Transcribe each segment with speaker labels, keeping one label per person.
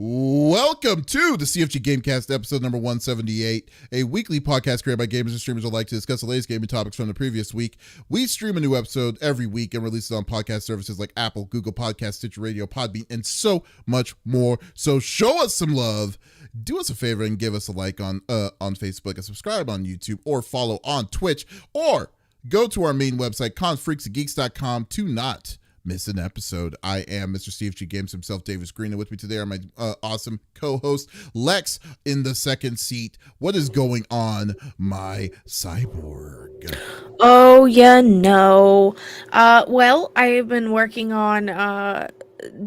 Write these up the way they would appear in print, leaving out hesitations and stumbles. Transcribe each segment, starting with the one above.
Speaker 1: Welcome to the CFG Gamecast episode number 178, a weekly podcast created by gamers and streamers who like to discuss the latest gaming topics from the previous week. We stream a new episode every week and release it on podcast services like Apple, Google Podcasts, Stitcher Radio, Podbean, and so much more. So show us some love. Do us a favor and give us a like on Facebook, and subscribe on YouTube, or follow on Twitch, or go to our main website, confreaksandgeeks.com, to not miss an episode. I am Mr. CFG Games himself, Davis Green, and with me today are my awesome co-host, Lex, in the second seat. What is going on, my cyborg?
Speaker 2: Oh, yeah, no. Well, I've been working on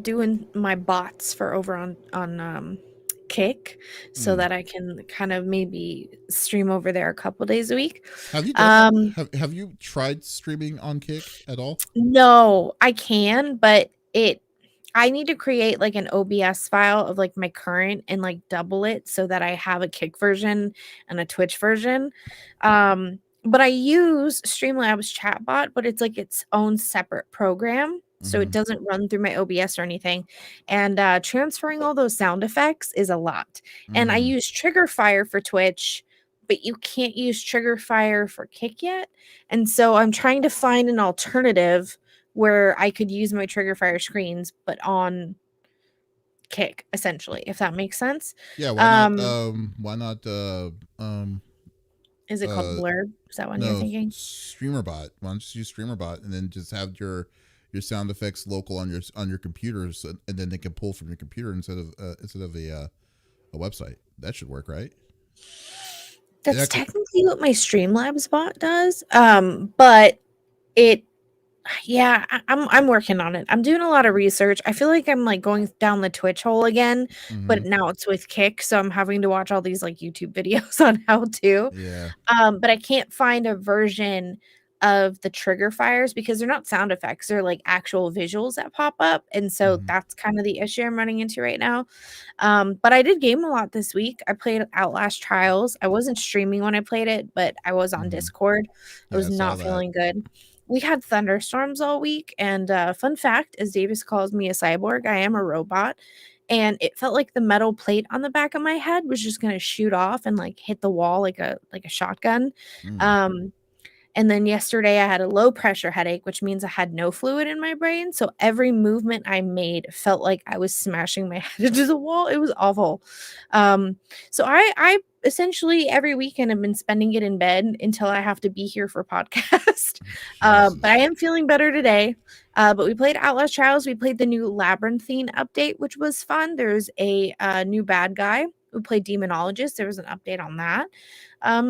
Speaker 2: doing my bots for over on Kick, so that I can kind of maybe stream over there a couple days a week.
Speaker 1: Have you done have you tried streaming on Kick at all?
Speaker 2: No, I can, but I need to create like an OBS file of like my current and like double it so that I have a Kick version and a Twitch version. But I use Streamlabs chatbot, but it's like its own separate program. So it doesn't run through my OBS or anything. And transferring all those sound effects is a lot. And I use Triggerfire for Twitch, but you can't use Triggerfire for Kick yet. And so I'm trying to find an alternative where I could use my Triggerfire screens, but on Kick, essentially, if that makes sense.
Speaker 1: Yeah, why not
Speaker 2: is it called Blurb? Is that one you're thinking?
Speaker 1: StreamerBot. Why don't you just use StreamerBot and then just have your sound effects local on your computers, and then they can pull from your computer instead of a website. That should work, right?
Speaker 2: That's technically what my Streamlabs bot does. But I'm working on it. I'm doing a lot of research. I feel like I'm like going down the Twitch hole again, but now it's with Kick, so I'm having to watch all these like YouTube videos on how to.
Speaker 1: Yeah.
Speaker 2: But I can't find a version of the trigger fires because they're not sound effects, they're like actual visuals that pop up, and so that's kind of the issue I'm running into right now. But I did game a lot this week. I played Outlast Trials. I wasn't streaming when I played it, but I was on Discord. I was not feeling good. We had thunderstorms all week, and fun fact, as Davis calls me a cyborg, I am a robot. And it felt like the metal plate on the back of my head was just going to shoot off and like hit the wall like a shotgun. And then yesterday I had a low pressure headache, which means I had no fluid in my brain. So every movement I made felt like I was smashing my head into the wall. It was awful. So I essentially every weekend have been spending it in bed until I have to be here for podcast. But I am feeling better today. But we played Outlast Trials. We played the new Labyrinthine update, which was fun. There's a new bad guy who played Demonologist. There was an update on that.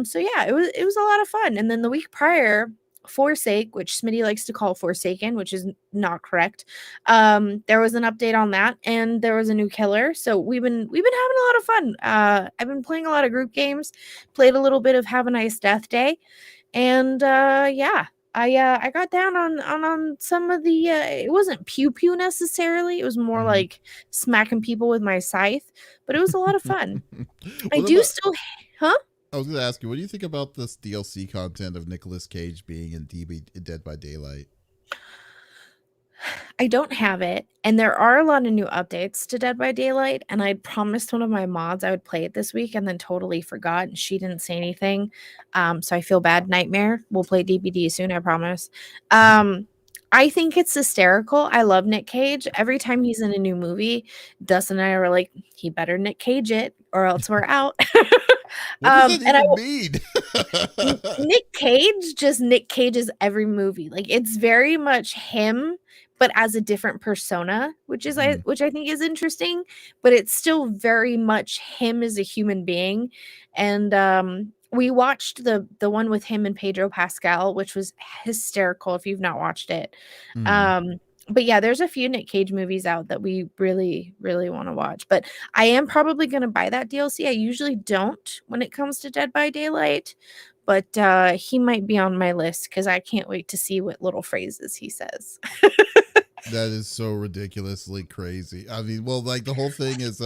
Speaker 2: So yeah, it was a lot of fun. And then the week prior, Forsake, which Smitty likes to call Forsaken, which is not correct. There was an update on that, and there was a new killer. So we've been having a lot of fun. I've been playing a lot of group games, played a little bit of Have a Nice Death Day, and I got down on some of the it wasn't pew pew necessarily. It was more like smacking people with my scythe, but it was a lot of fun. I
Speaker 1: was going to ask you, what do you think about this DLC content of Nicolas Cage being in Dead by Daylight?
Speaker 2: I don't have it, and there are a lot of new updates to Dead by Daylight, and I promised one of my mods I would play it this week and then totally forgot, and she didn't say anything. So I feel bad. Nightmare. We'll play DBD soon, I promise. I think it's hysterical. I love Nick Cage. Every time he's in a new movie, Dustin and I are like, he better Nick Cage it or else we're out.
Speaker 1: What does that even
Speaker 2: mean? Nick Cage just Nick Cage's every movie. Like it's very much him, but as a different persona, which I think is interesting. But it's still very much him as a human being. And we watched the one with him and Pedro Pascal, which was hysterical if you've not watched it. But yeah, there's a few Nick Cage movies out that we really, really want to watch. But I am probably going to buy that DLC. I usually don't when it comes to Dead by Daylight. But he might be on my list because I can't wait to see what little phrases he says.
Speaker 1: That is so ridiculously crazy. I mean, well, like the whole thing is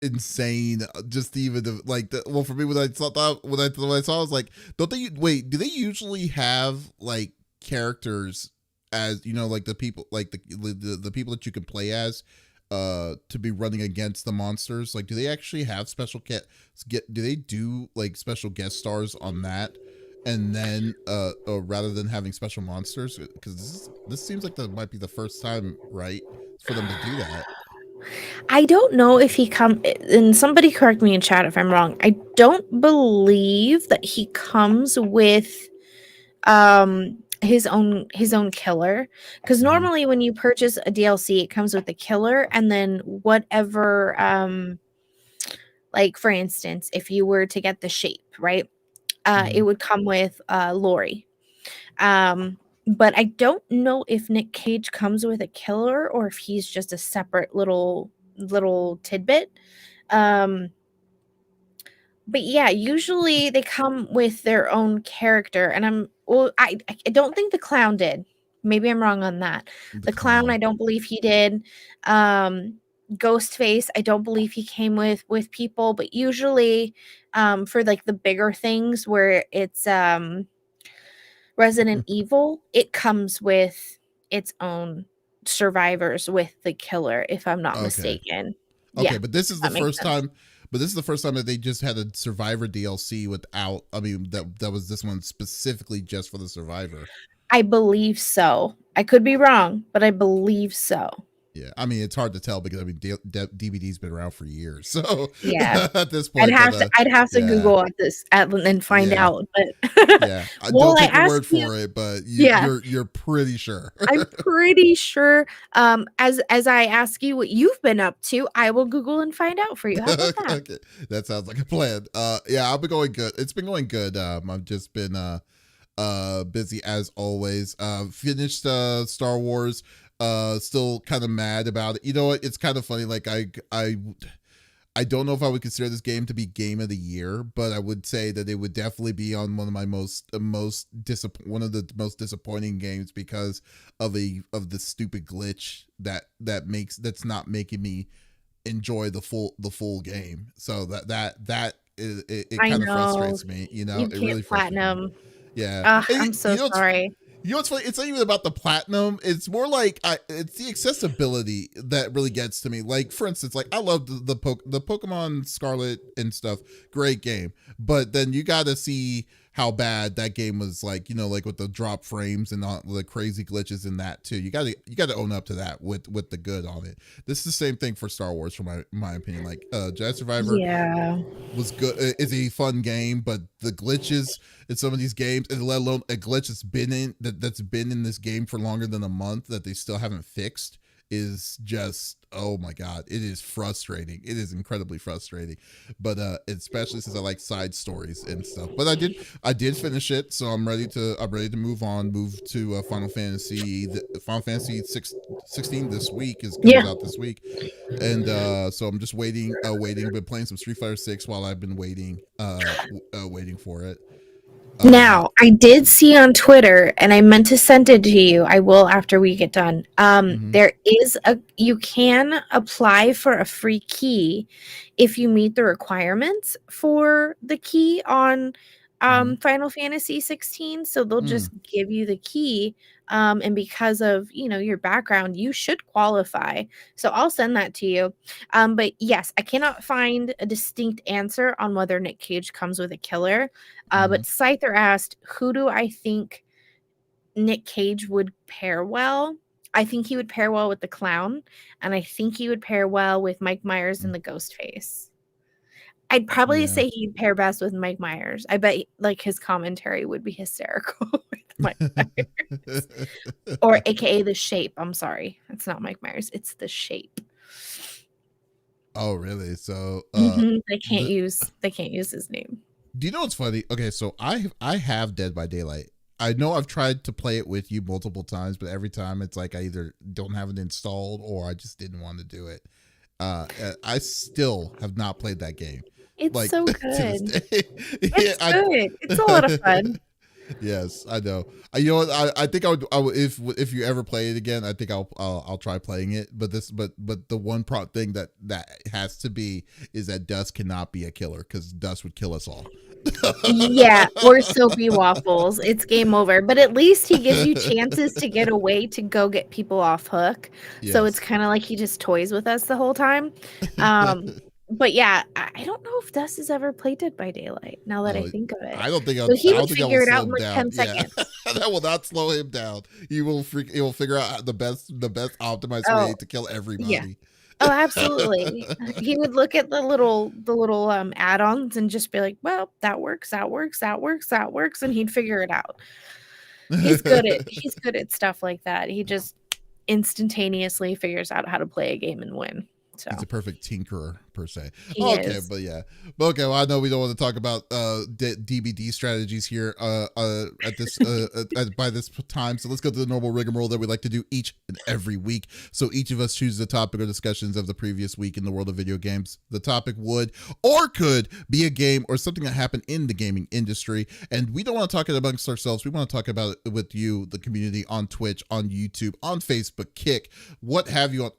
Speaker 1: insane. Just even for me, when I saw, I was like, do they usually have like characters as like the people, like the people that you can play as, to be running against the monsters? Like, do they actually have special do they do like special guest stars on that, and then rather than having special monsters? Because this seems like that might be the first time, right, for them to do that.
Speaker 2: I don't know if he and somebody correct me in chat if I'm wrong. I don't believe that he comes with his own killer, because
Speaker 1: Mm-hmm.
Speaker 2: normally when you purchase a DLC it comes with the killer and then whatever, like for instance, if you were to get the shape, right? It
Speaker 1: Mm-hmm.
Speaker 2: would come with Lori. But I don't know if Nick Cage comes with a killer or if he's just a separate little tidbit. Um, but yeah, usually they come with their own character, and I don't think the clown did. Maybe I'm wrong on that.
Speaker 1: The
Speaker 2: The clown, I
Speaker 1: clown.
Speaker 2: don't believe he did. Um, Ghostface, I don't believe he came with people, but usually, for like the bigger things where it's Resident Evil, it comes with its own survivors with the killer, if I'm not
Speaker 1: Okay.
Speaker 2: mistaken.
Speaker 1: Okay,
Speaker 2: Yeah,
Speaker 1: but this is the
Speaker 2: that makes
Speaker 1: first
Speaker 2: sense.
Speaker 1: time. But this is the first time that they just had a Survivor DLC without. I mean, that was this one specifically just for the Survivor.
Speaker 2: I believe so. I could be wrong, but I believe so.
Speaker 1: Yeah, I mean it's hard to tell because I mean DVD's been around for years, so
Speaker 2: Yeah.
Speaker 1: at this point. But
Speaker 2: I'd have to
Speaker 1: yeah,
Speaker 2: Google and find
Speaker 1: yeah,
Speaker 2: out, but
Speaker 1: yeah. I
Speaker 2: well,
Speaker 1: don't
Speaker 2: I
Speaker 1: take your
Speaker 2: ask
Speaker 1: word
Speaker 2: you.
Speaker 1: for it, but
Speaker 2: Yeah,
Speaker 1: you're pretty sure.
Speaker 2: I'm pretty sure, as I ask you what you've been up to, I will Google and find out for you. How about that?
Speaker 1: Okay, that sounds like a plan. Yeah, I've been going good. It's been going good. I've just been busy as always. Finished Star Wars. Still kind of mad about it. You know what? It's kind of funny. Like I don't know if I would consider this game to be game of the year, but I would say that it would definitely be on one of my one of the most disappointing games because of the stupid glitch that's not making me enjoy the full game. So it
Speaker 2: I
Speaker 1: kind of
Speaker 2: know
Speaker 1: frustrates me.
Speaker 2: you
Speaker 1: It really
Speaker 2: can't
Speaker 1: frustrates me.
Speaker 2: platinum.
Speaker 1: Yeah,
Speaker 2: Ugh,
Speaker 1: and
Speaker 2: I'm so sorry.
Speaker 1: you know what's funny? It's not even about the platinum. It's more like it's the accessibility that really gets to me. Like for instance, like I love the Pokemon Scarlet and stuff. Great game, but then you got to see how bad that game was. Like like with the drop frames and all the crazy glitches in that too. You got to own up to that with the good on it. This is the same thing for Star Wars, for my opinion. Like Jedi Survivor
Speaker 2: Yeah.
Speaker 1: was good. Is a fun game, but the glitches in some of these games, and let alone a glitch that's been in this game for longer than a month that they still haven't fixed, is just, oh my god, it is frustrating. It is incredibly frustrating. But especially since I like side stories and stuff. But I did finish it, so I'm ready to move to Final Fantasy 16 this week is
Speaker 2: Yeah.
Speaker 1: comes out this week. And so I'm just waiting. Been playing some Street Fighter 6 while I've been waiting for it.
Speaker 2: Now, I did see on Twitter, and I meant to send it to you. I will after we get done.
Speaker 1: Mhm.
Speaker 2: You can apply for a free key if you meet the requirements for the key on
Speaker 1: Mhm.
Speaker 2: Final Fantasy 16. So they'll
Speaker 1: Mm.
Speaker 2: just give you the key. And because of your background, you should qualify. So I'll send that to you. But yes, I cannot find a distinct answer on whether Nick Cage comes with a killer. But
Speaker 1: Mhm.
Speaker 2: Scyther asked, who do I think Nick Cage would pair well? I think he would pair well with the clown, and I think he would pair well with Mike Myers and
Speaker 1: Mm.
Speaker 2: the Ghostface. I'd probably
Speaker 1: Yeah.
Speaker 2: say he'd pair best with Mike Myers. I bet like his commentary would be hysterical with Mike Myers. Or AKA the shape. I'm sorry. It's not Mike Myers, it's the shape.
Speaker 1: Oh, really? So
Speaker 2: They
Speaker 1: the
Speaker 2: can't use his name.
Speaker 1: do you know what's funny? Okay, so I have Dead by Daylight. I know I've tried to play it with you multiple times, but every time it's like I either don't have it installed or I just didn't want to do it. I still have not played that game.
Speaker 2: It's
Speaker 1: Like
Speaker 2: so
Speaker 1: to this
Speaker 2: good.
Speaker 1: day. Yeah,
Speaker 2: It's good. It's a lot of fun.
Speaker 1: Yes, I know. You know what? I think I would if you ever play it again, I think I'll try playing it. But the one thing that has to be is that Dust cannot be a killer, because Dust would kill us all.
Speaker 2: Yeah, or soapy waffles. It's game over. But at least he gives you chances to get away to go get people off hook. So it's
Speaker 1: Yes.
Speaker 2: kind of like he just toys with us the whole time. Um, but yeah, I don't know if Dust has ever played Dead by Daylight, now that I
Speaker 1: Oh,
Speaker 2: think of it.
Speaker 1: I don't think
Speaker 2: So he
Speaker 1: I
Speaker 2: would
Speaker 1: don't think I will
Speaker 2: figure it
Speaker 1: slow
Speaker 2: out in
Speaker 1: him
Speaker 2: like
Speaker 1: down.
Speaker 2: 10
Speaker 1: Yeah,
Speaker 2: seconds.
Speaker 1: that will not slow him down. He will figure out the best optimized way
Speaker 2: Oh,
Speaker 1: to kill
Speaker 2: yeah.
Speaker 1: everybody.
Speaker 2: Oh, absolutely. He would look at the little, add-ons and just be like, "Well, that works, that works, that works, that works," and he'd figure it out. He's good at stuff like that. He just instantaneously figures out how to play a game and win.
Speaker 1: He's a
Speaker 2: So,
Speaker 1: perfect tinkerer per se.
Speaker 2: he
Speaker 1: Okay,
Speaker 2: is.
Speaker 1: but yeah, but okay. Well, I know we don't want to talk about DBD strategies here at this by this time. So let's go to the normal rigmarole that we like to do each and every week. So each of us chooses a topic or discussions of the previous week in the world of video games. The topic would or could be a game or something that happened in the gaming industry, and we don't want to talk it amongst ourselves. We want to talk about it with you, the community, on Twitch, on YouTube, on Facebook, Kick, what have you, on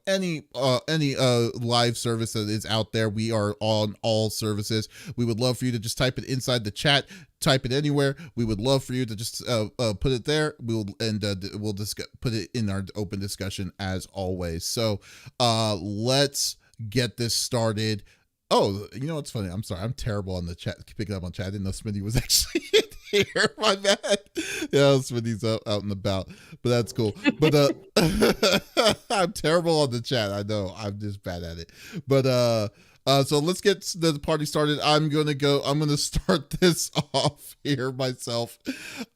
Speaker 1: any live service that is out there. We are on all services. We would love for you to just type it inside the chat, type it anywhere. We would love for you to just put it there. We'll just put it in our open discussion as always. So let's get this started. Oh, you know what's funny? I'm sorry. I'm terrible on the chat, picking up on chat. I didn't know Smitty was actually in here. My bad. Yeah, Smitty's out and about, but that's cool. But I'm terrible on the chat. I know. I'm just bad at it. But so let's get the party started. I'm gonna start this off here myself.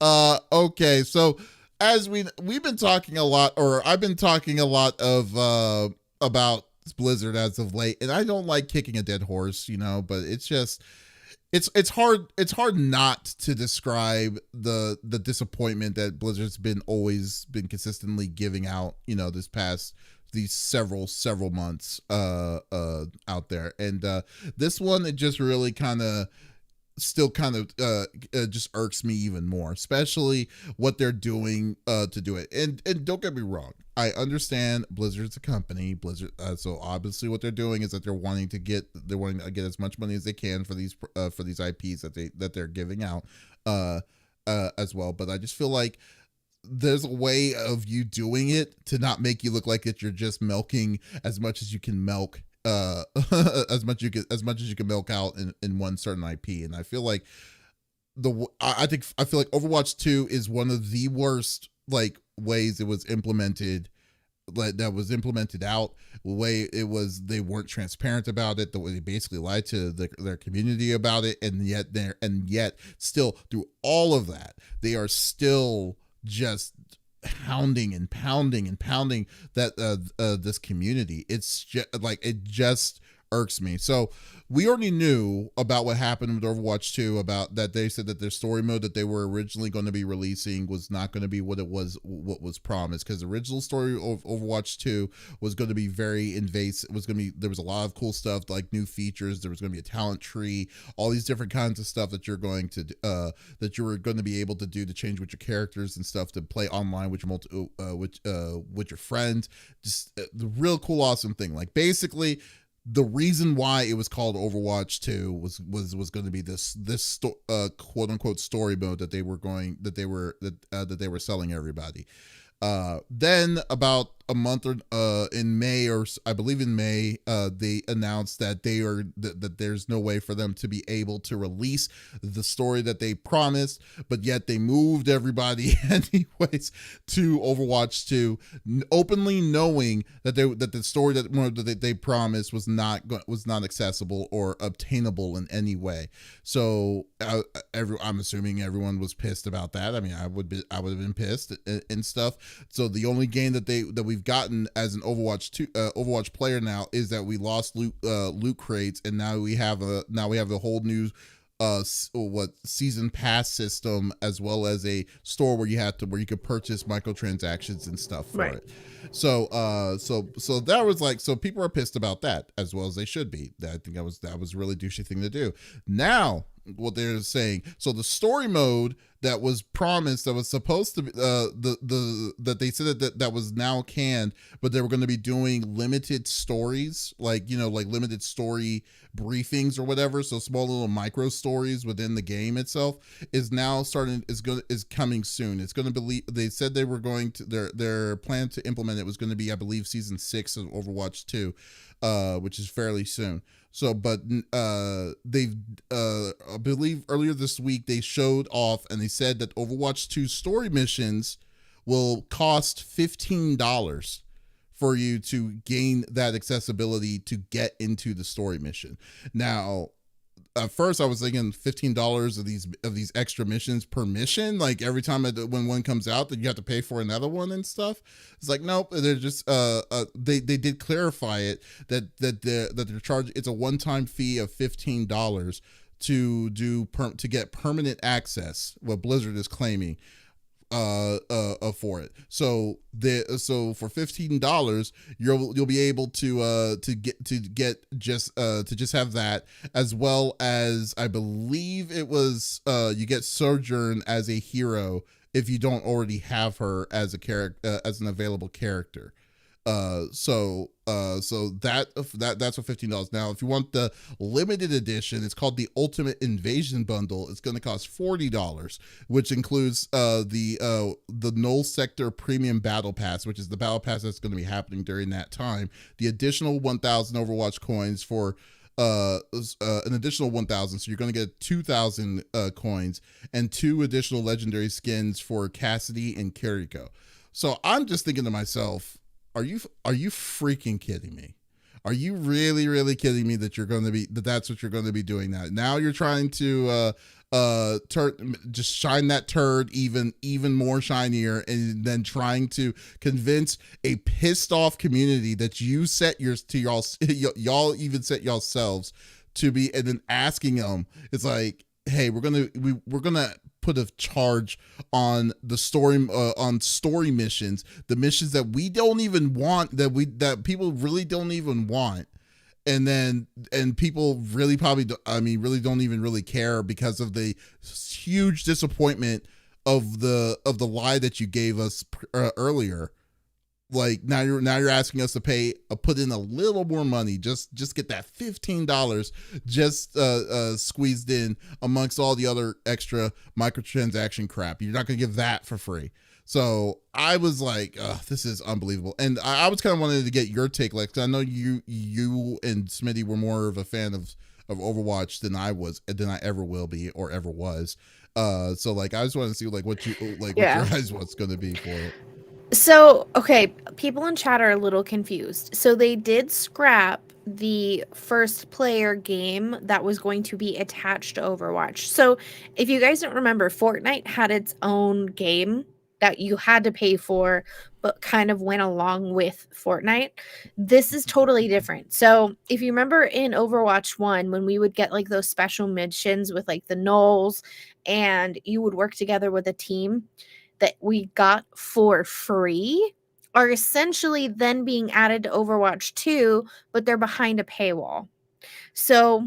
Speaker 1: Okay, so as we've been talking a lot, or I've been talking a lot of about Blizzard as of late, and I don't like kicking a dead horse, but it's just it's hard not to describe the disappointment that Blizzard's always been consistently giving out, these several months out there. And this one, it just really kind of still kind of just irks me even more, especially what they're doing to do it. And don't get me wrong, I understand Blizzard's a company. So obviously what they're doing is that they're wanting to get as much money as they can for these IPs that they're giving out as well. But I just feel like there's a way of you doing it to not make you look like that you're just milking as much as you can milk, as much as you can milk out in one certain IP. And I feel like I feel like Overwatch 2 is one of the worst ways it was implemented, that was implemented out. The way they weren't transparent about it, the way they basically lied to their community about it, and yet still through all of that, they are still just pounding and pounding and pounding that this community. It's just it just irks me. So we already knew about what happened with Overwatch 2, about that they said that their story mode that they were originally going to be releasing was not going to be what was promised, because the original story of Overwatch 2 was going to be very invasive. It was going to be, there was a lot of cool stuff, like new features. There was going to be a talent tree, all these different kinds of stuff that you're going to that you were going to be able to do to change with your characters and stuff, to play online with your friends. Just the real cool, awesome thing. Like, basically, the reason why it was called Overwatch 2 was going to be this quote unquote story mode that they were selling everybody. Then about a month in May, or I believe in May, they announced that that there's no way for them to be able to release the story that they promised, but yet they moved everybody anyways to Overwatch 2, openly knowing that the story that they promised was not accessible or obtainable in any way. So I'm assuming everyone was pissed about that. I mean, I would have been pissed and stuff. So the only game that we've gotten as an Overwatch player now is that we lost loot crates, and now we have a whole new season pass system, as well as a store where you could purchase microtransactions and stuff for
Speaker 2: Right.
Speaker 1: it. So that was so people are pissed about that, as well as they should be. I think that was a really douchey thing to do. Now what they're saying, so the story mode that was promised, that was supposed to be the that they said that was now canned, but they were going to be doing limited stories, like like limited story briefings or whatever, so small little micro stories within the game itself, is now starting, is coming soon. It's going to be, they said they were going to, their plan to implement it was going to be, I believe, season 6 of Overwatch 2, which is fairly soon. So, but they've, I believe earlier this week, they showed off and they said that Overwatch 2 story missions will cost $15 for you to gain that accessibility to get into the story mission. Now, at first I was thinking $15 of these extra missions per mission, like every time when one comes out that you have to pay for another one and stuff. It's like, nope, they're just they did clarify it, that they're charging, it's a one-time fee of $15 to to get permanent access, what Blizzard is claiming, for it. So for $15 you'll be able to get just to just have that, as well as, I believe it was, you get Sojourn as a hero if you don't already have her as a character, as an available character. So that's for $15. Now, if you want the limited edition, it's called the Ultimate Invasion Bundle. It's going to cost $40, which includes the Null Sector Premium Battle Pass, which is the battle pass that's going to be happening during that time. The additional 1,000 Overwatch coins for an additional 1,000, so you're going to get 2,000 coins, and 2 additional legendary skins for Cassidy and Kiriko. So I'm just thinking to myself, are you freaking kidding me? Are you really kidding me that you're going to be, that's what you're going to be doing now? Now you're trying to just shine that turd even more shinier, and then trying to convince a pissed off community that you set y'all even set yourselves to be, and then asking them, it's like, hey, we're gonna put a charge on the story, on story missions, the missions that we don't even want, that people really don't even want, and people really probably really don't even really care, because of the huge disappointment of the lie that you gave us earlier. Like, now you're asking us to put in a little more money, just get that $15 just squeezed in amongst all the other extra microtransaction crap. You're not gonna give that for free. So I was like, this is unbelievable. And I was kind of wanting to get your take, like, 'cause I know you and Smitty were more of a fan of Overwatch than I ever will be or ever was. So like, I just want to see like what your eyes, what's going to be for it.
Speaker 2: So, okay, people in chat are a little confused. So they did scrap the first player game that was going to be attached to Overwatch. So if you guys don't remember, Fortnite had its own game that you had to pay for, but kind of went along with Fortnite. This is totally different. So if you remember in Overwatch 1, when we would get like those special missions with like the Knolls, and you would work together with a team, that we got for free are essentially then being added to Overwatch 2, but they're behind a paywall. So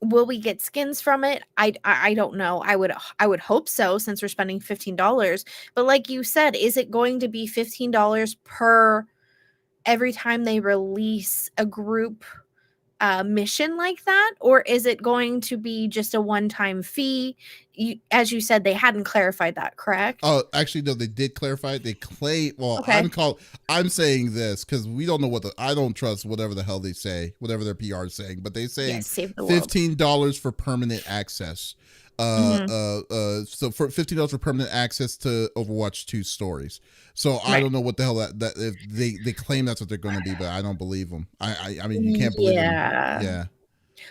Speaker 2: will we get skins from it? I don't know. I would hope so, since we're spending $15. But like you said, is it going to be $15 per every time they release a group mission like that, or is it going to be just a one-time fee? As you said, they hadn't clarified that, correct?
Speaker 1: Oh, actually, no, they did clarify it. They claim, well,
Speaker 2: okay.
Speaker 1: I'm saying this because we don't know I don't trust whatever the hell they say, whatever their PR is saying, but they say $15 for permanent access. So for $15 for permanent access to Overwatch 2 stories. So I don't know what the hell that if they claim that's what they're going to be, but I don't believe them. I mean, you can't believe them.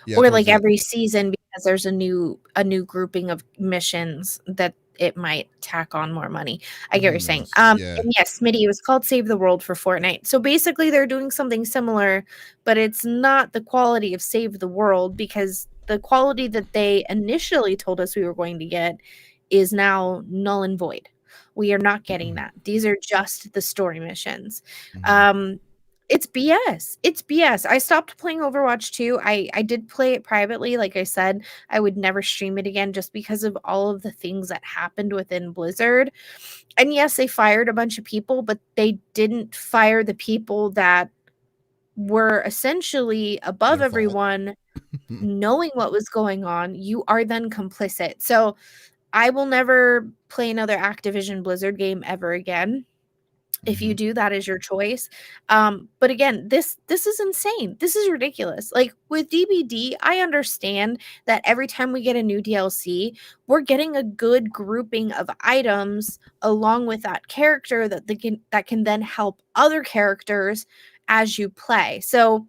Speaker 1: Yeah.
Speaker 2: Or like every season, because there's a new grouping of missions that it might tack on more money. I get what you're saying. And yes, Smitty, it was called Save the World for Fortnite. So basically they're doing something similar, but it's not the quality of Save the World, because the quality that they initially told us we were going to get is now null and void. We are not getting that. These are just the story missions. It's BS. It's BS. I stopped playing Overwatch 2. I did play it privately. Like I said, I would never stream it again just because of all of the things that happened within Blizzard. And yes, they fired a bunch of people, but they didn't fire the people that were essentially above
Speaker 1: Their fault.
Speaker 2: everyone, knowing what was going on. You are then complicit. So I will never play another Activision Blizzard game ever again. If you do, that is your choice. But again, this is insane. This is ridiculous. Like with DBD, I understand that every time we get a new DLC, we're getting a good grouping of items along with that character that can then help other characters as you play. So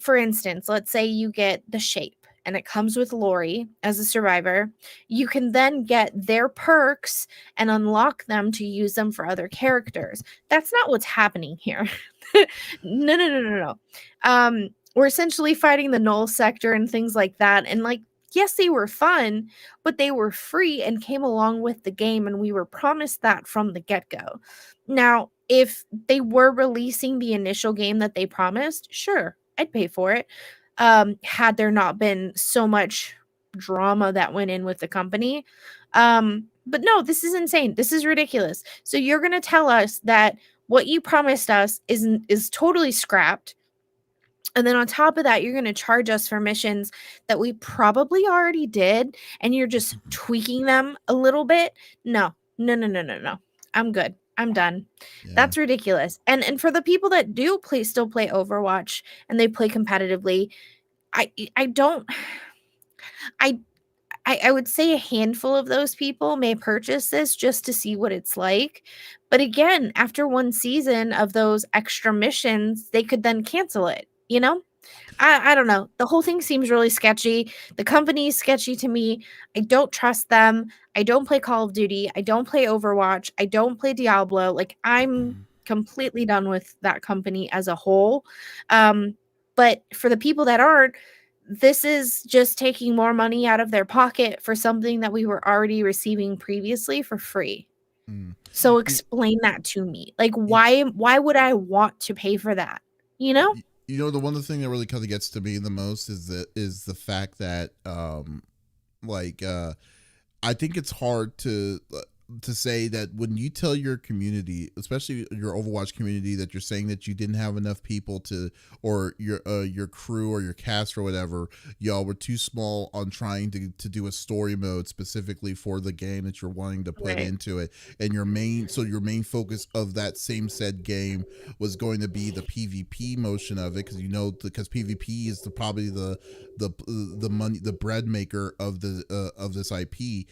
Speaker 2: for instance, let's say you get the shape and it comes with Lori as a survivor. You can then get their perks and unlock them to use them for other characters. That's not what's happening here. No. We're essentially fighting the null sector and things like that. And like, yes, they were fun, but they were free and came along with the game, and we were promised that from the get-go. Now, if they were releasing the initial game that they promised, sure, I'd pay for it. Had there not been so much drama that went in with the company. But no, this is insane. This is ridiculous. So you're going to tell us that what you promised us is totally scrapped. And then on top of that, you're going to charge us for missions that we probably already did, and you're just tweaking them a little bit. No. I'm good. I'm done.
Speaker 1: Yeah.
Speaker 2: That's ridiculous. And for the people that do still play Overwatch and they play competitively, I don't I would say a handful of those people may purchase this just to see what it's like. But again, after one season of those extra missions, they could then cancel it, you know? I don't know. The whole thing seems really sketchy. The company is sketchy to me. I don't trust them. I don't play Call of Duty. I don't play Overwatch. I don't play Diablo. Like, I'm completely done with that company as a whole. But for the people that aren't, this is just taking more money out of their pocket for something that we were already receiving previously for free. So explain that to me. Like, why would I want to pay for that? You know?
Speaker 1: You know, the one thing that really kind of gets to me the most is the fact that I think it's hard to say that when you tell your community, especially your Overwatch community, that you're saying that you didn't have enough people to, or your crew or your cast or whatever, y'all were too small on trying to do a story mode specifically for the game that you're wanting to put into it, and your main focus of that same said game was going to be the PvP motion of it, because PvP is probably the money, the bread maker of this IP.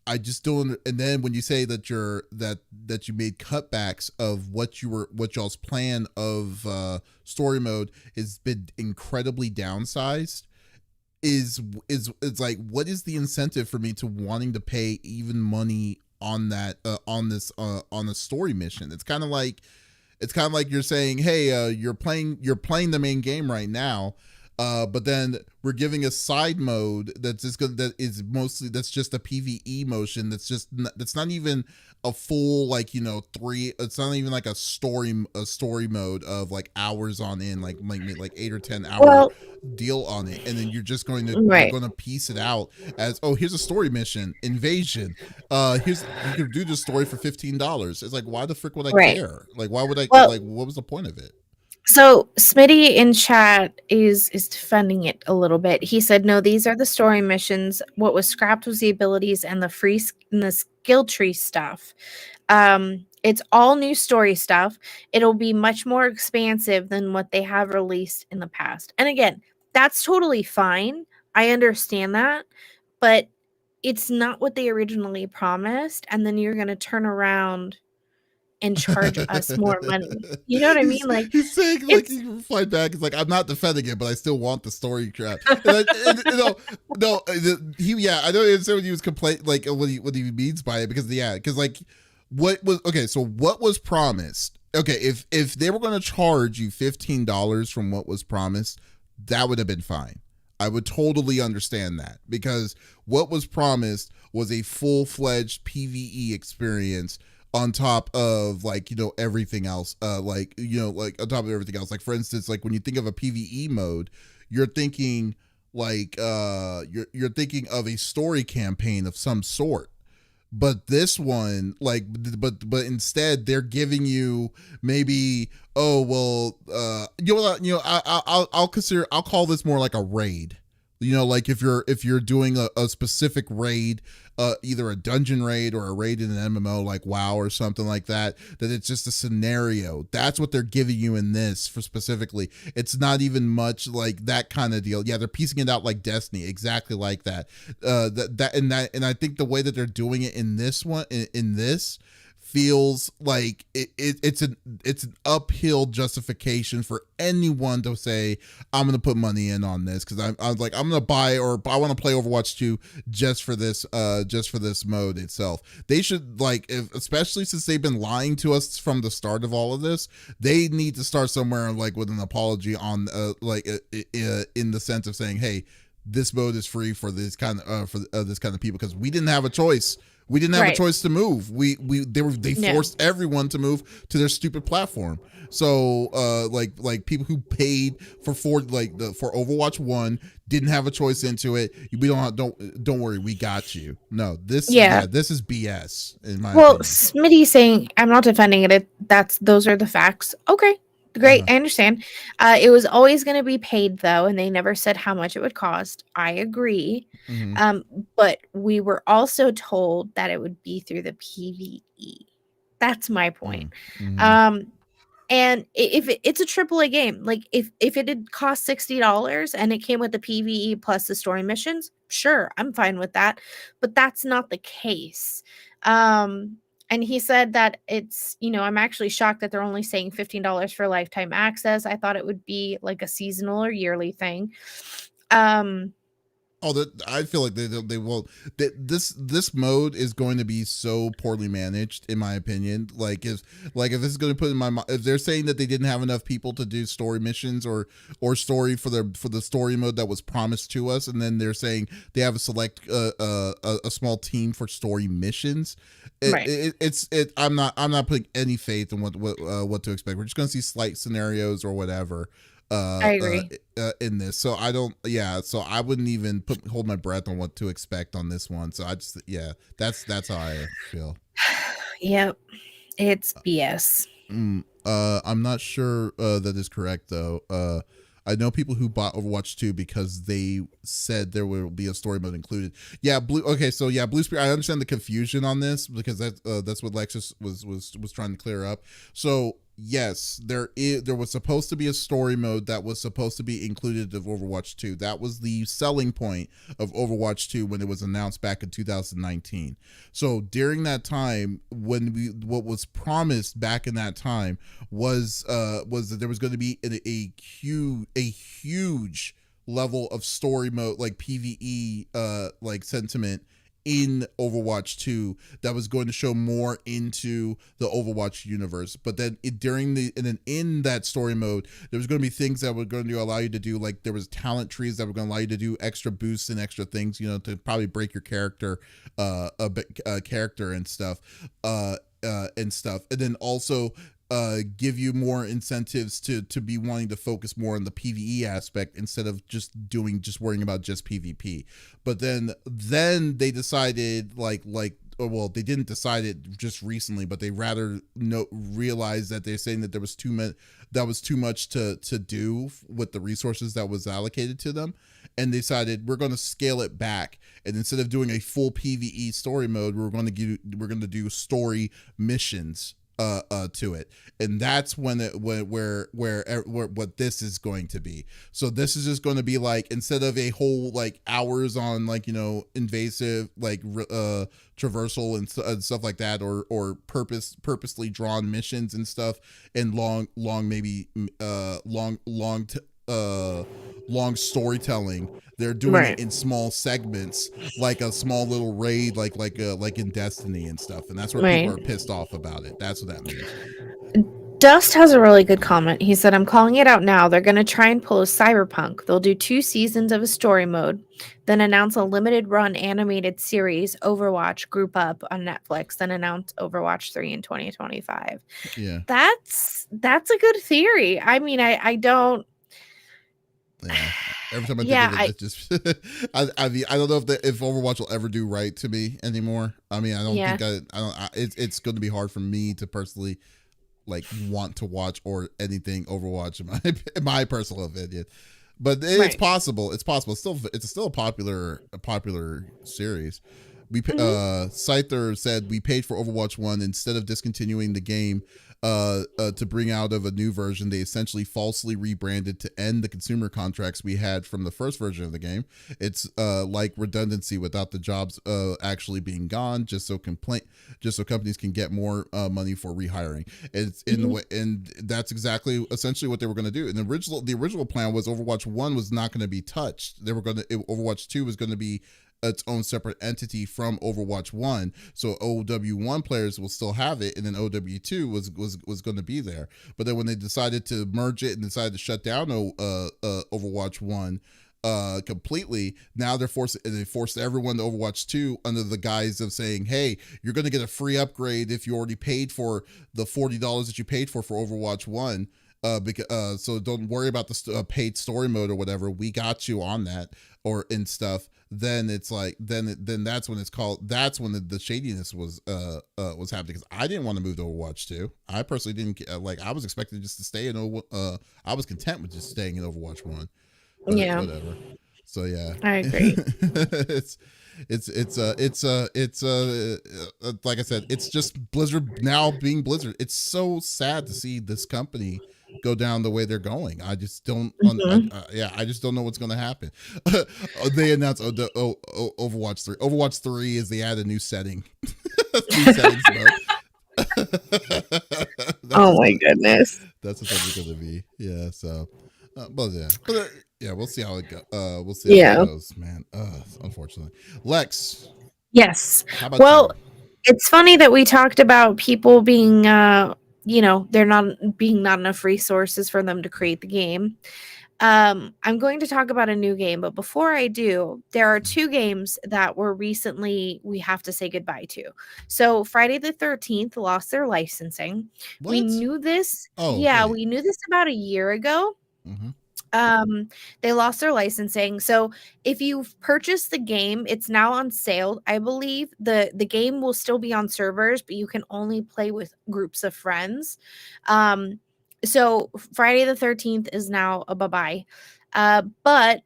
Speaker 1: I just don't. And then when you say that that you made cutbacks of what y'all's plan of story mode has been incredibly downsized, is like, what is the incentive for me to wanting to pay even money on that on the story mission? It's kind of like you're saying, hey, you're playing the main game right now. But then we're giving a side mode that's just that's just a PvE motion. That's not even a full, it's not even like a story mode of like hours on end, like 8 or 10 hour deal on it. And then you're just going to piece it out as, oh, here's a story mission, invasion. You can do this story for $15. It's like, why the frick would I care? Like, why would I, what was the point of it?
Speaker 2: So Smitty in chat is defending it a little bit. He said, no, these are the story missions. What was scrapped was the abilities and the skill tree stuff. It's all new story stuff. It'll be much more expansive than what they have released in the past. And again, that's totally fine. I understand that, but it's not what they originally promised. And then you're going to turn around and charge us more money. You know what I mean? Like,
Speaker 1: he's saying, like, he replied back, it's like, I'm not defending it, but I still want the story crap. I don't understand what he was complaining, like, what he means by it, because like, what was promised? Okay, if they were going to charge you $15 from what was promised, that would have been fine. I would totally understand that, because what was promised was a full-fledged PvE experience on top of like, everything else, like, like on top of everything else. Like for instance, like when you think of a PvE mode, you're thinking like you're thinking of a story campaign of some sort. But this one, like, but instead they're giving you maybe, oh well, I'll call this more like a raid. Like if you're doing a specific raid, either a dungeon raid or a raid in an MMO like WoW or something like that, that it's just a scenario. That's what they're giving you in this for specifically. It's not even much like that kind of deal. Yeah, they're piecing it out like Destiny, exactly like that. And I think the way that they're doing it in this one, in this, feels like it's an uphill justification for anyone to say I'm gonna put money in on this, because I'm like, I'm gonna buy, or I want to play Overwatch 2 just for this mode itself. They should, like, especially since they've been lying to us from the start of all of this, they need to start somewhere like with an apology on in the sense of saying, hey, this mode is free for this kind of this kind of people, because we didn't have a choice. We didn't have a choice to move. They forced everyone to move to their stupid platform. So like people who paid for Overwatch 1 didn't have a choice into it. We don't worry, we got you. No, this is BS in my opinion.
Speaker 2: Smitty saying I'm not defending it. Those are the facts. Okay. Great, I understand. It was always going to be paid though, and they never said how much it would cost. I agree. But we were also told that it would be through the PvE. That's my point. And if it's a AAA game, like if it had cost $60 and it came with the PvE plus the story missions, sure, I'm fine with that. But that's not the case. And he said that it's, I'm actually shocked that they're only saying $15 for lifetime access. I thought it would be like a seasonal or yearly thing.
Speaker 1: I feel like they will. This mode is going to be so poorly managed, in my opinion. Like if this is going to put in my mind, if they're saying that they didn't have enough people to do story missions or story for the story mode that was promised to us, and then they're saying they have a select a small team for story missions. I'm not putting any faith in what to expect. We're just going to see slight scenarios or whatever.
Speaker 2: I agree.
Speaker 1: In this, so I wouldn't even hold my breath on what to expect on this one. So that's how I feel.
Speaker 2: Yep, it's BS.
Speaker 1: I'm not sure that is correct though. I know people who bought Overwatch 2 because they said there will be a story mode included. Yeah, Blue Spirit. I understand the confusion on this, because that's what Lexus was trying to clear up. So yes, there was supposed to be a story mode that was supposed to be included of Overwatch 2. That was the selling point of Overwatch 2 when it was announced back in 2019. So during that time, what was promised back in that time was that there was going to be a huge level of story mode, like PvE like sentiment in Overwatch 2 that was going to show more into the Overwatch universe. But then in that story mode, there was going to be things that were going to allow you to do, like there was talent trees that were going to allow you to do extra boosts and extra things, to probably break your character character and stuff. And then also give you more incentives to be wanting to focus more on the PvE aspect instead of just worrying about just PvP. But then they decided they didn't decide it just recently, but they rather realized that they're saying that there was too much to do with the resources that was allocated to them, and they decided we're going to scale it back, and instead of doing a full PvE story mode, we're going to do story missions to it. And that's what this is going to be. So this is just going to be like, instead of a whole like hours on invasive traversal and stuff like that, or purposely drawn missions and stuff, and long storytelling, they're doing it in small segments, like a small little raid, like in Destiny and stuff. And that's where people are pissed off about it. That's what that means.
Speaker 2: Dust has a really good comment. He said, I'm calling it out now. They're going to try and pull a cyberpunk. They'll do 2 seasons of a story mode, then announce a limited run animated series, Overwatch, group up on Netflix, then announce Overwatch 3 in 2025.
Speaker 1: Yeah.
Speaker 2: That's a good theory. I mean, I don't.
Speaker 1: Yeah. Every time I think
Speaker 2: Yeah,
Speaker 1: of it, it just mean, I don't know if Overwatch will ever do right to me anymore. I mean, I don't
Speaker 2: yeah,
Speaker 1: think I don't. It's going to be hard for me to personally like want to watch or anything Overwatch in my personal opinion. But it's
Speaker 2: right.
Speaker 1: possible. It's possible. It's still a popular series. We
Speaker 2: Mhm.
Speaker 1: Scyther said we paid for Overwatch 1 instead of discontinuing the game to bring out of a new version. They essentially falsely rebranded to end the consumer contracts we had from the first version of the game. It's like redundancy without the jobs actually being gone, just so companies can get more money for rehiring. It's in the
Speaker 2: Mhm.
Speaker 1: way, and that's exactly essentially what they were going to do. And the original plan was Overwatch 1 was not going to be touched. They were going to Overwatch 2 was going to be its own separate entity from Overwatch 1. So OW1 players will still have it, and then OW2 was going to be there. But then when they decided to merge it and decided to shut down Overwatch 1 completely, now they forced everyone to Overwatch 2 under the guise of saying, hey, you're going to get a free upgrade if you already paid for the $40 that you paid for Overwatch 1. So don't worry about the paid story mode or whatever. We got you on that or in stuff. Then it's like then that's when it's called. That's when the shadiness was happening, because I didn't want to move to Overwatch 2. I personally didn't like. I was expected just to stay in. I was content with just staying in Overwatch 1, but
Speaker 2: Yeah,
Speaker 1: whatever. So yeah,
Speaker 2: I agree.
Speaker 1: it's like I said, it's just Blizzard now being Blizzard. It's so sad to see this company go down the way they're going. I just don't
Speaker 2: Mhm.
Speaker 1: I just don't know what's going to happen. They announced Overwatch 3. Overwatch 3 is they add a new setting. New settings mode.
Speaker 2: Oh
Speaker 1: that's
Speaker 2: my goodness.
Speaker 1: that's what that's going to be. Yeah, so yeah, we'll see how it go. We'll see how it
Speaker 2: Yeah.
Speaker 1: goes, man. Unfortunately. Lex,
Speaker 2: Yes.
Speaker 1: how about
Speaker 2: Well,
Speaker 1: you?
Speaker 2: it's funny that we talked about people being, they're not being not enough resources for them to create the game. I'm going to talk about a new game, but before I do, there are 2 games that were recently we have to say goodbye to. So, Friday the 13th lost their licensing. We
Speaker 1: What?
Speaker 2: knew this
Speaker 1: Oh,
Speaker 2: yeah,
Speaker 1: wait.
Speaker 2: we knew this about a year ago.
Speaker 1: Mm-hmm.
Speaker 2: Um, they lost their licensing. So if you've purchased the game, it's now on sale. I believe the game will still be on servers, but you can only play with groups of friends. Um, so Friday the 13th is now a bye-bye. But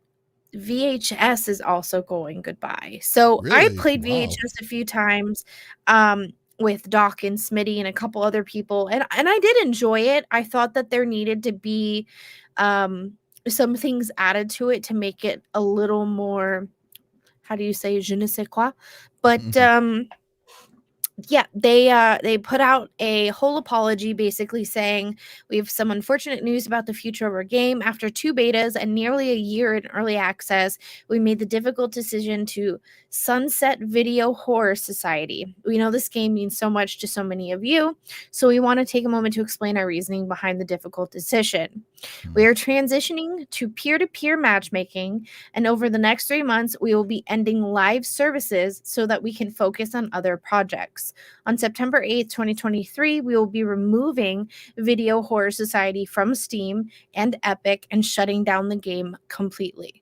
Speaker 2: VHS is also going goodbye. So I
Speaker 1: Really?
Speaker 2: played
Speaker 1: Wow.
Speaker 2: VHS a few times with Doc and Smitty and a couple other people, and I did enjoy it. I thought that there needed to be um, some things added to it to make it a little more, how do you say, je ne sais quoi? But
Speaker 1: Mm-hmm.
Speaker 2: yeah, they put out a whole apology basically saying we have some unfortunate news about the future of our game. After 2 betas and nearly a year in early access, we made the difficult decision to sunset Video Horror Society. We know this game means so much to so many of you, so we want to take a moment to explain our reasoning behind the difficult decision. We are transitioning to peer-to-peer matchmaking, and over the next 3 months, we will be ending live services so that we can focus on other projects. On September 8th, 2023, we will be removing Video Horror Society from Steam and Epic and shutting down the game completely.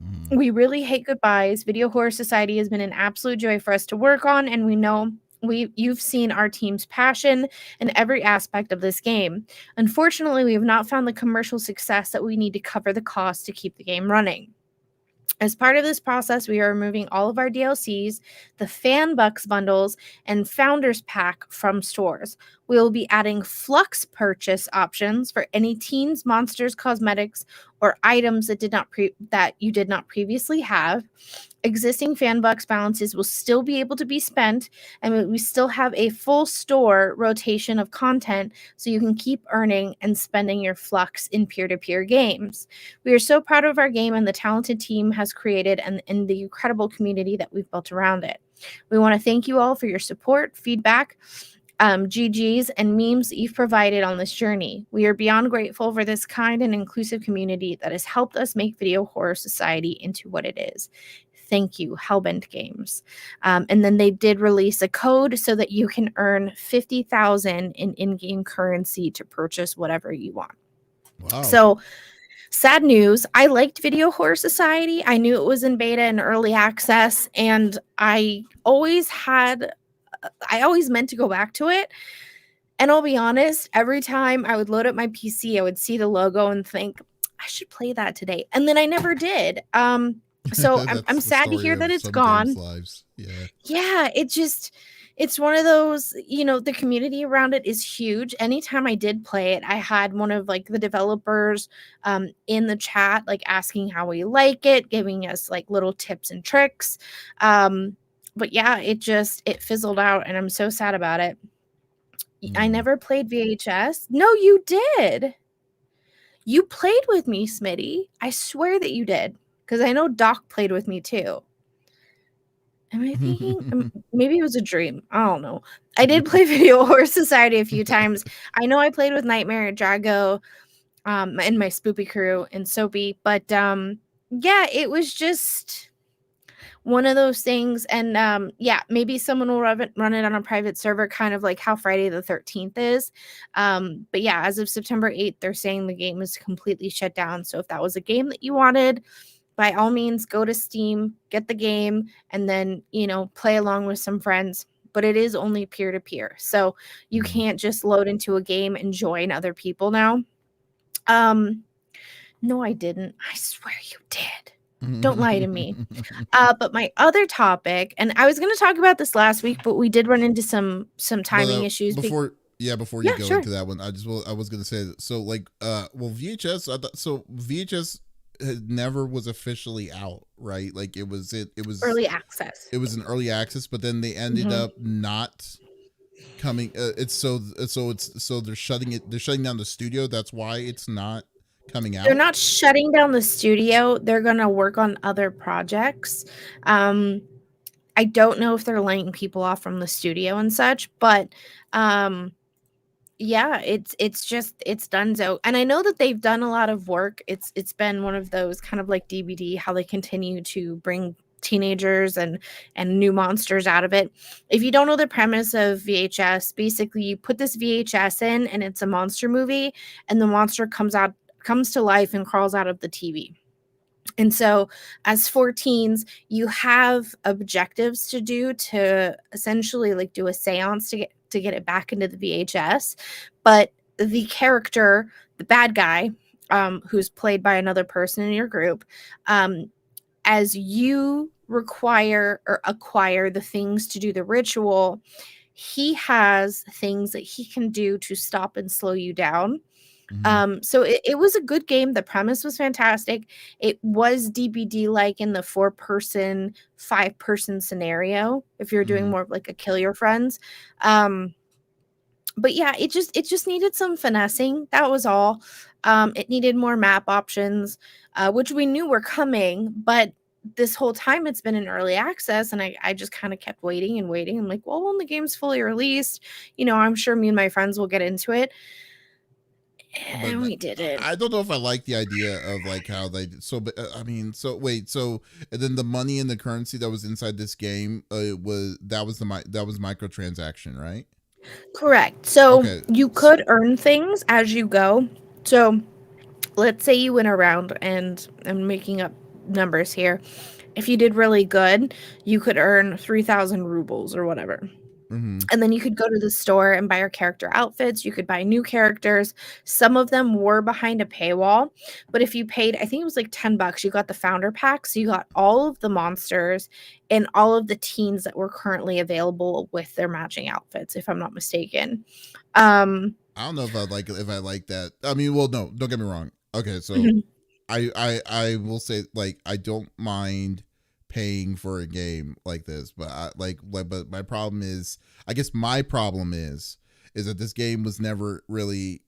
Speaker 1: Mm-hmm.
Speaker 2: We really hate goodbyes. Video Horror Society has been an absolute joy for us to work on, and we know you've seen our team's passion in every aspect of this game. Unfortunately, we have not found the commercial success that we need to cover the cost to keep the game running. As part of this process, we are removing all of our DLCs, the Fan Bucks bundles, and Founders Pack from stores. We will be adding Flux purchase options for any teens, monsters, cosmetics, or items that you did not previously have. Existing fan bucks balances will still be able to be spent, and we still have a full store rotation of content so you can keep earning and spending your flux in peer-to-peer games. We are so proud of our game and the talented team has created and the incredible community that we've built around it. We want to thank you all for your support, feedback, GGs, and memes that you've provided on this journey. We are beyond grateful for this kind and inclusive community that has helped us make Video Horror Society into what it is. Thank you, Hellbent Games. And then they did release a code so that you can earn 50,000 in in-game currency to purchase whatever you want.
Speaker 1: Wow.
Speaker 2: So, sad news. I liked Video Horror Society. I knew it was in beta and early access, and I always meant to go back to it. And I'll be honest, every time I would load up my PC, I would see the logo and think, I should play that today. And then I never did. So I'm sad to hear that it's gone.
Speaker 1: Lives. Yeah.
Speaker 2: Yeah, it's one of those, the community around it is huge. Anytime I did play it, I had one of like the developers in the chat, like asking how we like it, giving us like little tips and tricks. But yeah, it fizzled out, and I'm so sad about it. I never played VHS. No, you did. You played with me, Smitty. I swear that you did, because I know Doc played with me too. Am I thinking? Maybe it was a dream. I don't know. I did play Video Horror Society a few times. I know I played with Nightmare, Drago, and my Spoopy crew and Soapy, but yeah, it was just one of those things. And yeah, maybe someone will run it on a private server, kind of like how Friday the 13th is. But yeah, as of September 8th, they're saying the game is completely shut down. So if that was a game that you wanted, by all means, go to Steam, get the game, and then, play along with some friends. But it is only peer-to-peer. So you can't just load into a game and join other people now. No, I didn't. I swear you did. Don't lie to me. But my other topic, and I was going to talk about this last week, but we did run into some timing issues.
Speaker 1: Before you go into that one, I was going to say, so like, VHS, VHS never was officially out, right? Like it was
Speaker 2: early access.
Speaker 1: It was an early access, but then they ended up not coming. So they're shutting down the studio. That's why it's not coming out.
Speaker 2: They're not shutting down the studio. They're going to work on other projects. I don't know if they're laying people off from the studio and such, but yeah, it's donezo. And I know that they've done a lot of work. It's been one of those kind of like DVD, how they continue to bring teenagers and new monsters out of it. If you don't know the premise of VHS, basically you put this VHS in and it's a monster movie, and the monster comes to life and crawls out of the TV. And so as 14s, you have objectives to do to essentially like do a seance to get it back into the VHS. But the character, the bad guy, who's played by another person in your group, as you require or acquire the things to do the ritual, he has things that he can do to stop and slow you down. So it was a good game. The premise was fantastic. It was DBD like in the 4-person, 5-person scenario, if you're doing more of like a kill your friends. But yeah, it just needed some finessing. That was all. It needed more map options, which we knew were coming, but this whole time it's been in early access, and I just kind of kept waiting and waiting. I'm like, well, when the game's fully released, I'm sure me and my friends will get into it. And we did it.
Speaker 1: I don't know if I like the idea of like how they and then the money and the currency that was inside this game was microtransaction, right?
Speaker 2: Correct. So you could earn things as you go. So let's say you went around, and I'm making up numbers here. If you did really good, you could earn 3,000 rubles or whatever. And then you could go to the store and buy your character outfits. You could buy new characters. Some of them were behind a paywall, but if you paid, I think it was like $10, you got the founder pack. So you got all of the monsters and all of the teens that were currently available with their matching outfits, if I'm not mistaken.
Speaker 1: I don't know if I like that. I mean, well, no, don't get me wrong. Okay, so I will say, like, I don't mind paying for a game like this, but but my problem is, I guess my problem is that this game was never really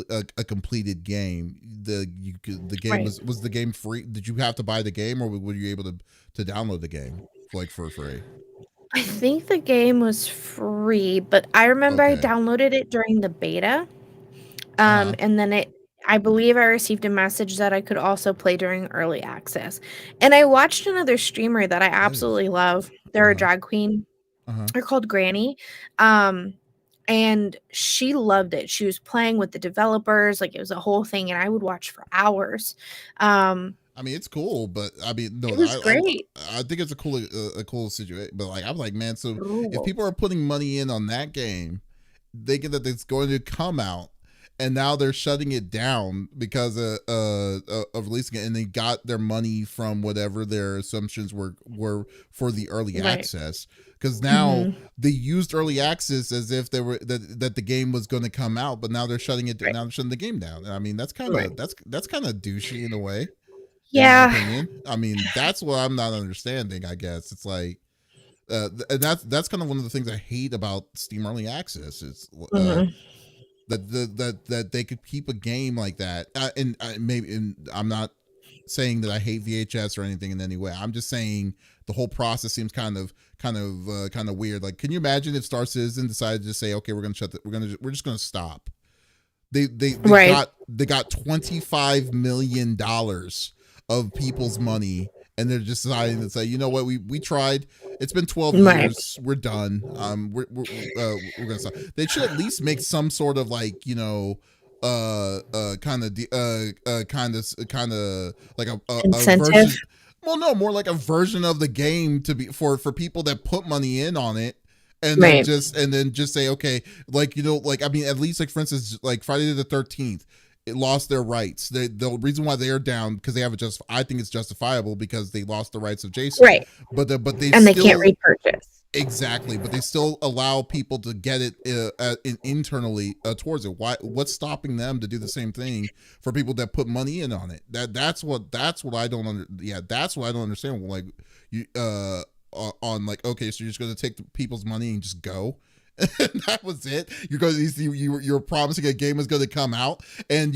Speaker 1: a completed game. The game was the game free? Did you have to buy the game, or were you able to download the game like for free?
Speaker 2: I think the game was free, but I remember I
Speaker 1: Okay.
Speaker 2: downloaded it during the beta.
Speaker 1: Uh-huh.
Speaker 2: And then I believe I received a message that I could also play during early access. And I watched another streamer that I
Speaker 1: That is.
Speaker 2: absolutely love. They're a
Speaker 1: Uh-huh.
Speaker 2: drag queen.
Speaker 1: Uh-huh.
Speaker 2: They're called Granny. Um, and she loved it. She was playing with the developers, like it was a whole thing, and I would watch for hours. Um,
Speaker 1: I mean, it's cool, but I mean, no,
Speaker 2: it was great.
Speaker 1: I think it's a cool situation. But like, I'm like, man, so if
Speaker 2: Ooh,
Speaker 1: people are putting money in on that game, thinking that it's going to come out, and now they're shutting it down because of releasing it, and they got their money from whatever their assumptions were for the early
Speaker 2: right.
Speaker 1: access. Because now
Speaker 2: Mhm.
Speaker 1: they used early access as if they were that the game was going to come out, but now they're shutting it.
Speaker 2: Right.
Speaker 1: Now they're shutting the game down. And I mean,
Speaker 2: Right.
Speaker 1: that's kind of douchey in a way, in my
Speaker 2: Yeah.
Speaker 1: opinion. I mean, that's what I'm not understanding. I guess it's like, and that's kind of one of the things I hate about Steam Early Access. It's
Speaker 2: Mhm.
Speaker 1: that they could keep a game like that. And maybe, and I'm not saying that I hate VHS or anything in any way. I'm just saying the whole process seems kind of weird. Like, can you imagine if Star Citizen decided to say, okay, we're gonna we're just gonna stop.
Speaker 2: Right.
Speaker 1: They got $25 million of people's money, and they're just deciding to say, you know what, we tried. It's been 12
Speaker 2: Right.
Speaker 1: years. We're done. We're gonna stop. They should at least make some sort of like, kind of like a
Speaker 2: Incentive.
Speaker 1: version. Well, no, more like a version of the game to be for people that put money in on it,
Speaker 2: Right.
Speaker 1: and then just say, okay, like, like, I mean, at least, like, for instance, like Friday the 13th, it lost their rights. The reason why they are down, because they have it, just I think it's justifiable, because they lost the rights of Jason.
Speaker 2: Right.
Speaker 1: But they
Speaker 2: And they can't
Speaker 1: still,
Speaker 2: repurchase.
Speaker 1: exactly, but they still allow people to get it internally towards it. What's stopping them to do the same thing for people that put money in on it? That's what I don't that's what I don't understand. Like, you on like, okay, so you're just going to take the people's money and just go. And that was it. You're promising a game is going to come out, and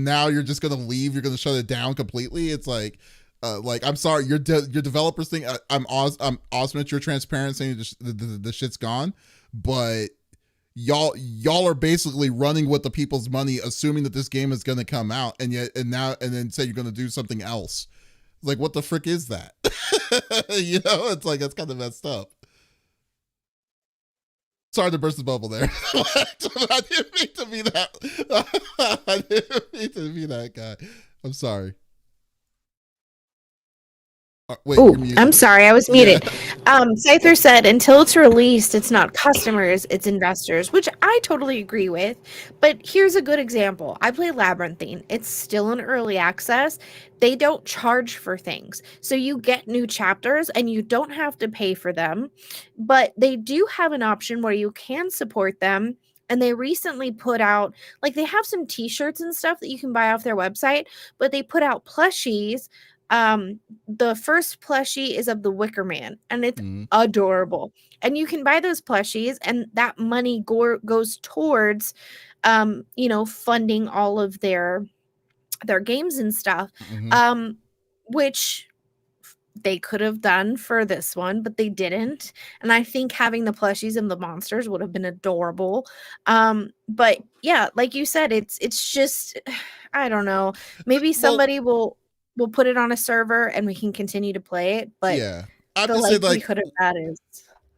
Speaker 1: now you're just going to leave. You're going to shut it down completely. It's like, I'm sorry, your developers think I'm awesome at your transparent saying the shit's gone, but y'all are basically running with the people's money, assuming that this game is going to come out, and then say you're going to do something else. Like, what the frick is that? It's like, that's kind of messed up. Sorry to burst the bubble there. I didn't mean to be that. I didn't mean to be that guy. I'm sorry. Wait,
Speaker 2: Oh,
Speaker 1: you're
Speaker 2: I'm
Speaker 1: muted.
Speaker 2: sorry, I was
Speaker 1: Yeah.
Speaker 2: muted. Scyther said, until it's released, it's not customers, it's investors, which I totally agree with. But here's a good example. I play Labyrinthine. It's still in early access. They don't charge for things. So you get new chapters and you don't have to pay for them. But they do have an option where you can support them. And they recently put out, like, they have some t-shirts and stuff that you can buy off their website, but they put out plushies. The first plushie is of the Wicker Man, and it's
Speaker 1: Mm-hmm.
Speaker 2: adorable. And you can buy those plushies, and that money goes towards, funding all of their games and stuff.
Speaker 1: Mm-hmm.
Speaker 2: Um, which they could have done for this one, but they didn't. And I think having the plushies and the monsters would have been adorable. But yeah, like you said, it's just I don't know. Maybe
Speaker 1: Well,
Speaker 2: somebody will put it on a server and we can continue to play it, but
Speaker 1: yeah. I'm
Speaker 2: the
Speaker 1: just saying, like,
Speaker 2: likelihood of that is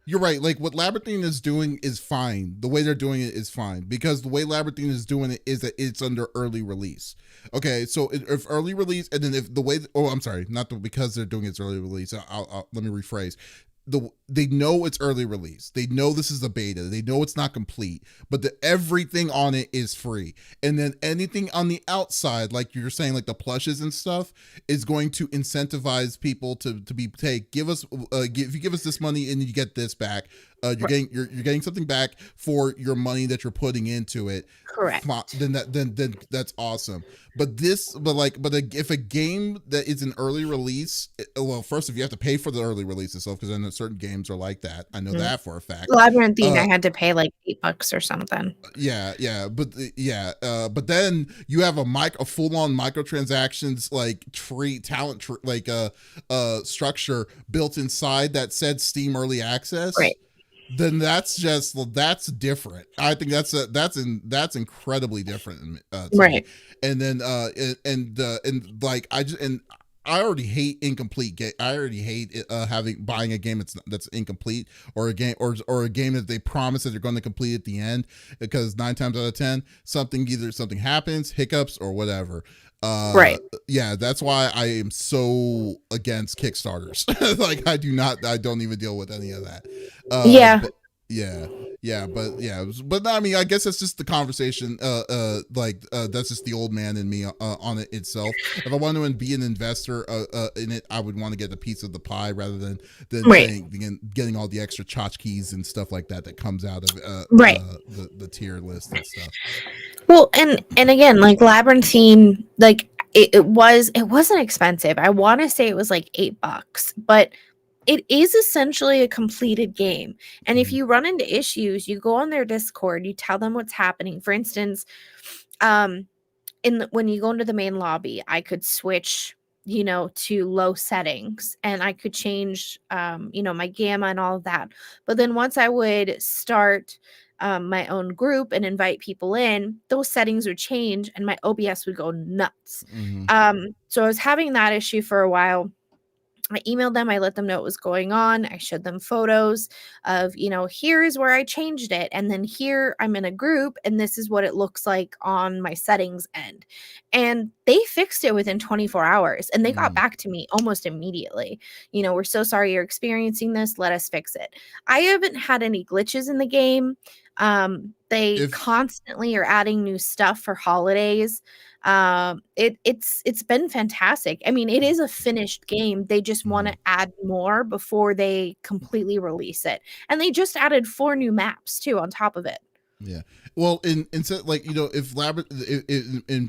Speaker 1: you're right. Like, what Labyrinthine is doing is fine. The way they're doing it is fine, because the way Labyrinthine is doing it is that it's under early release. Okay, so if early release, and then if the way, oh, I'm sorry, not because they're doing its early release. Let me rephrase. They know it's early release. They know this is a beta. They know it's not complete, but everything on it is free. And then anything on the outside, like you're saying, like the plushes and stuff, is going to incentivize people to be, hey, give us if you give us this money and you get this back,
Speaker 2: Right.
Speaker 1: You're getting something back for your money that you're putting into it.
Speaker 2: Correct.
Speaker 1: Then that's awesome. If a game that is an early release, well, first if you have to pay for the early release itself, because I know certain games are like that. I know
Speaker 2: Mhm.
Speaker 1: that for a fact.
Speaker 2: Labyrinthine, I
Speaker 1: Uh,
Speaker 2: had to pay like $8 or something.
Speaker 1: but then you have a full on microtransactions like structure built inside that said Steam Early Access.
Speaker 2: Right.
Speaker 1: Then that's different. I think that's incredibly different to me.
Speaker 2: Right.
Speaker 1: And then and like I already hate incomplete game. I already hate buying a game that's incomplete, or a game that they promise that they're going to complete at the end, because 9 times out of 10 either something happens, hiccups or whatever.
Speaker 2: Right.
Speaker 1: Yeah, that's why I am so against Kickstarters. Like I don't even deal with any of that.
Speaker 2: Yeah.
Speaker 1: But yeah, but I mean, I guess that's just the conversation. That's just the old man in me on it itself. If I want to be an investor in it, I would want to get a piece of the pie rather than
Speaker 2: Right.
Speaker 1: getting all the extra tchotchkes and stuff like that comes out of
Speaker 2: Right.
Speaker 1: the tier list and stuff.
Speaker 2: Well, and again, like Labyrinthine, like it wasn't expensive. I want to say it was like $8, but it is essentially a completed game. And if
Speaker 1: Mhm.
Speaker 2: you run into issues, you go on their Discord, you tell them what's happening. For instance, um, when you go into the main lobby, I could switch, to low settings, and I could change, my gamma and all of that. But then once I would start my own group and invite people in, those settings would change and my OBS would go nuts.
Speaker 1: Mhm.
Speaker 2: So I was having that issue for a while. I emailed them, I let them know what was going on. I showed them photos of, here's where I changed it. And then here I'm in a group and this is what it looks like on my settings end. And they fixed it within 24 hours and they got
Speaker 1: Mhm.
Speaker 2: back to me almost immediately. We're so sorry you're experiencing this. Let us fix it. I haven't had any glitches in the game. They
Speaker 1: If
Speaker 2: constantly are adding new stuff for holidays. It's been fantastic. I mean, it is a finished game. They just want
Speaker 1: Mhm.
Speaker 2: to add more before they completely release it. And they just added 4 new maps too on top of it.
Speaker 1: Yeah. Well, instead, like, if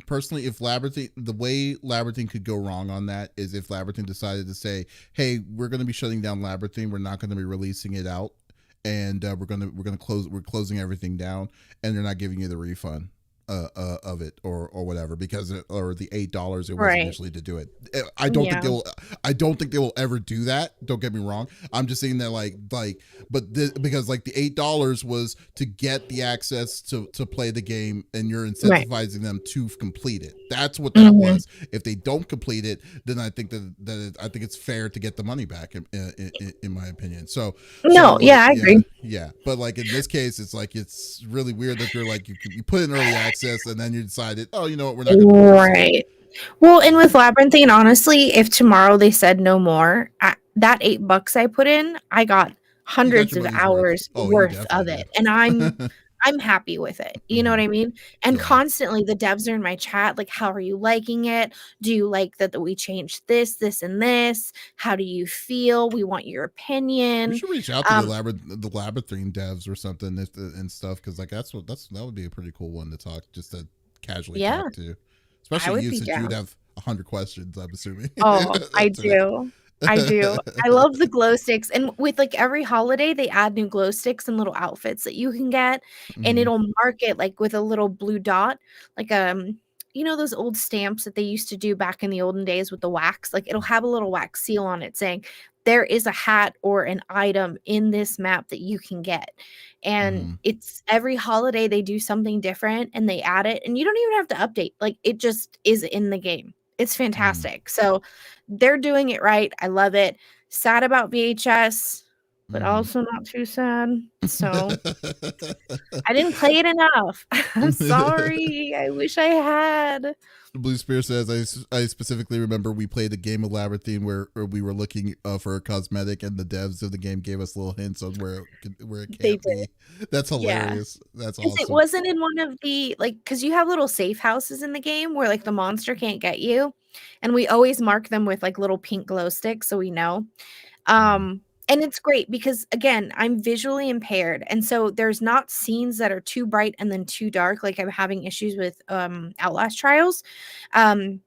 Speaker 1: personally, if Labyrinthine, the way Labyrinthine could go wrong on that is if Labyrinthine decided to say, "Hey, we're going to be shutting down Labyrinthine. We're not going to be releasing it out, and we're closing everything down, and they're not giving you the refund of it or whatever, because or the $8 it was
Speaker 2: Right.
Speaker 1: initially to do it."
Speaker 2: Yeah.
Speaker 1: I don't think they will ever do that. Don't get me wrong. I'm just saying that because like the $8 was to get the access to play the game, and you're
Speaker 2: Right.
Speaker 1: incentivizing them to complete it. That's what that
Speaker 2: Mhm.
Speaker 1: was. If they don't complete it, then I think I think it's fair to get the money back in my opinion.
Speaker 2: No, yeah, I agree.
Speaker 1: Yeah, but like in this case, it's like it's really weird that you're like you put in early access and then you decided, oh, you know what, we're not going to release it.
Speaker 2: Right. Well, and with Labyrinthine, honestly, if tomorrow they said no more, that $8 I put in, I got
Speaker 1: You got
Speaker 2: hundreds
Speaker 1: your
Speaker 2: of
Speaker 1: money's worth.
Speaker 2: hours
Speaker 1: Oh, you
Speaker 2: worth of
Speaker 1: definitely
Speaker 2: it, and I'm
Speaker 1: did.
Speaker 2: I'm happy with it. You know what
Speaker 1: Mhm.
Speaker 2: I mean? And
Speaker 1: Yeah.
Speaker 2: constantly the devs are in my chat like, "How are you liking it? Do you like that we changed this, and this? How do you feel? We want your
Speaker 1: We
Speaker 2: opinion."
Speaker 1: should reach out to
Speaker 2: Um,
Speaker 1: the Labyrinthine devs or something and stuff, because like that would be a pretty cool one to talk, just to casually
Speaker 2: yeah,
Speaker 1: talk to,
Speaker 2: I
Speaker 1: especially
Speaker 2: would
Speaker 1: you,
Speaker 2: be
Speaker 1: since you'd
Speaker 2: down.
Speaker 1: have 100 questions, I'm assuming.
Speaker 2: Oh, I
Speaker 1: to
Speaker 2: do. I do. I
Speaker 1: it.
Speaker 2: love the glow sticks, and with, like, every holiday, they add new glow sticks and little outfits that you can get, and
Speaker 1: Mhm.
Speaker 2: it'll mark it, like, with a little blue dot, like, those old stamps that they used to do back in the olden days with the wax? Like, it'll have a little wax seal on it saying, "There is a hat or an item in this map that you can get," and
Speaker 1: Mhm.
Speaker 2: it's every holiday, they do something different, and they add it, and you don't even have to update, like, it just is in the game. It's
Speaker 1: Mhm.
Speaker 2: fantastic. So they're doing it right. I love it. Sad about VHS, but
Speaker 1: Mhm.
Speaker 2: also not too sad. So I didn't play it enough. I'm sorry. I wish I had.
Speaker 1: Blue Spear says, I specifically remember we played a game of Labyrinthine where we were looking for a cosmetic, and the devs of the game gave us little hints on where it
Speaker 2: They
Speaker 1: can't
Speaker 2: did.
Speaker 1: be. That's
Speaker 2: Yeah.
Speaker 1: hilarious. That's
Speaker 2: Because it
Speaker 1: awesome.
Speaker 2: wasn't in one of the like, because you have little safe houses in the game where like the monster can't get you. And we always mark them with like little pink glow sticks so we know.
Speaker 1: Mhm.
Speaker 2: And it's great because, again, I'm visually impaired, and so there's not scenes that are too bright and then too dark, like I'm having issues with, Outlast Trials, um,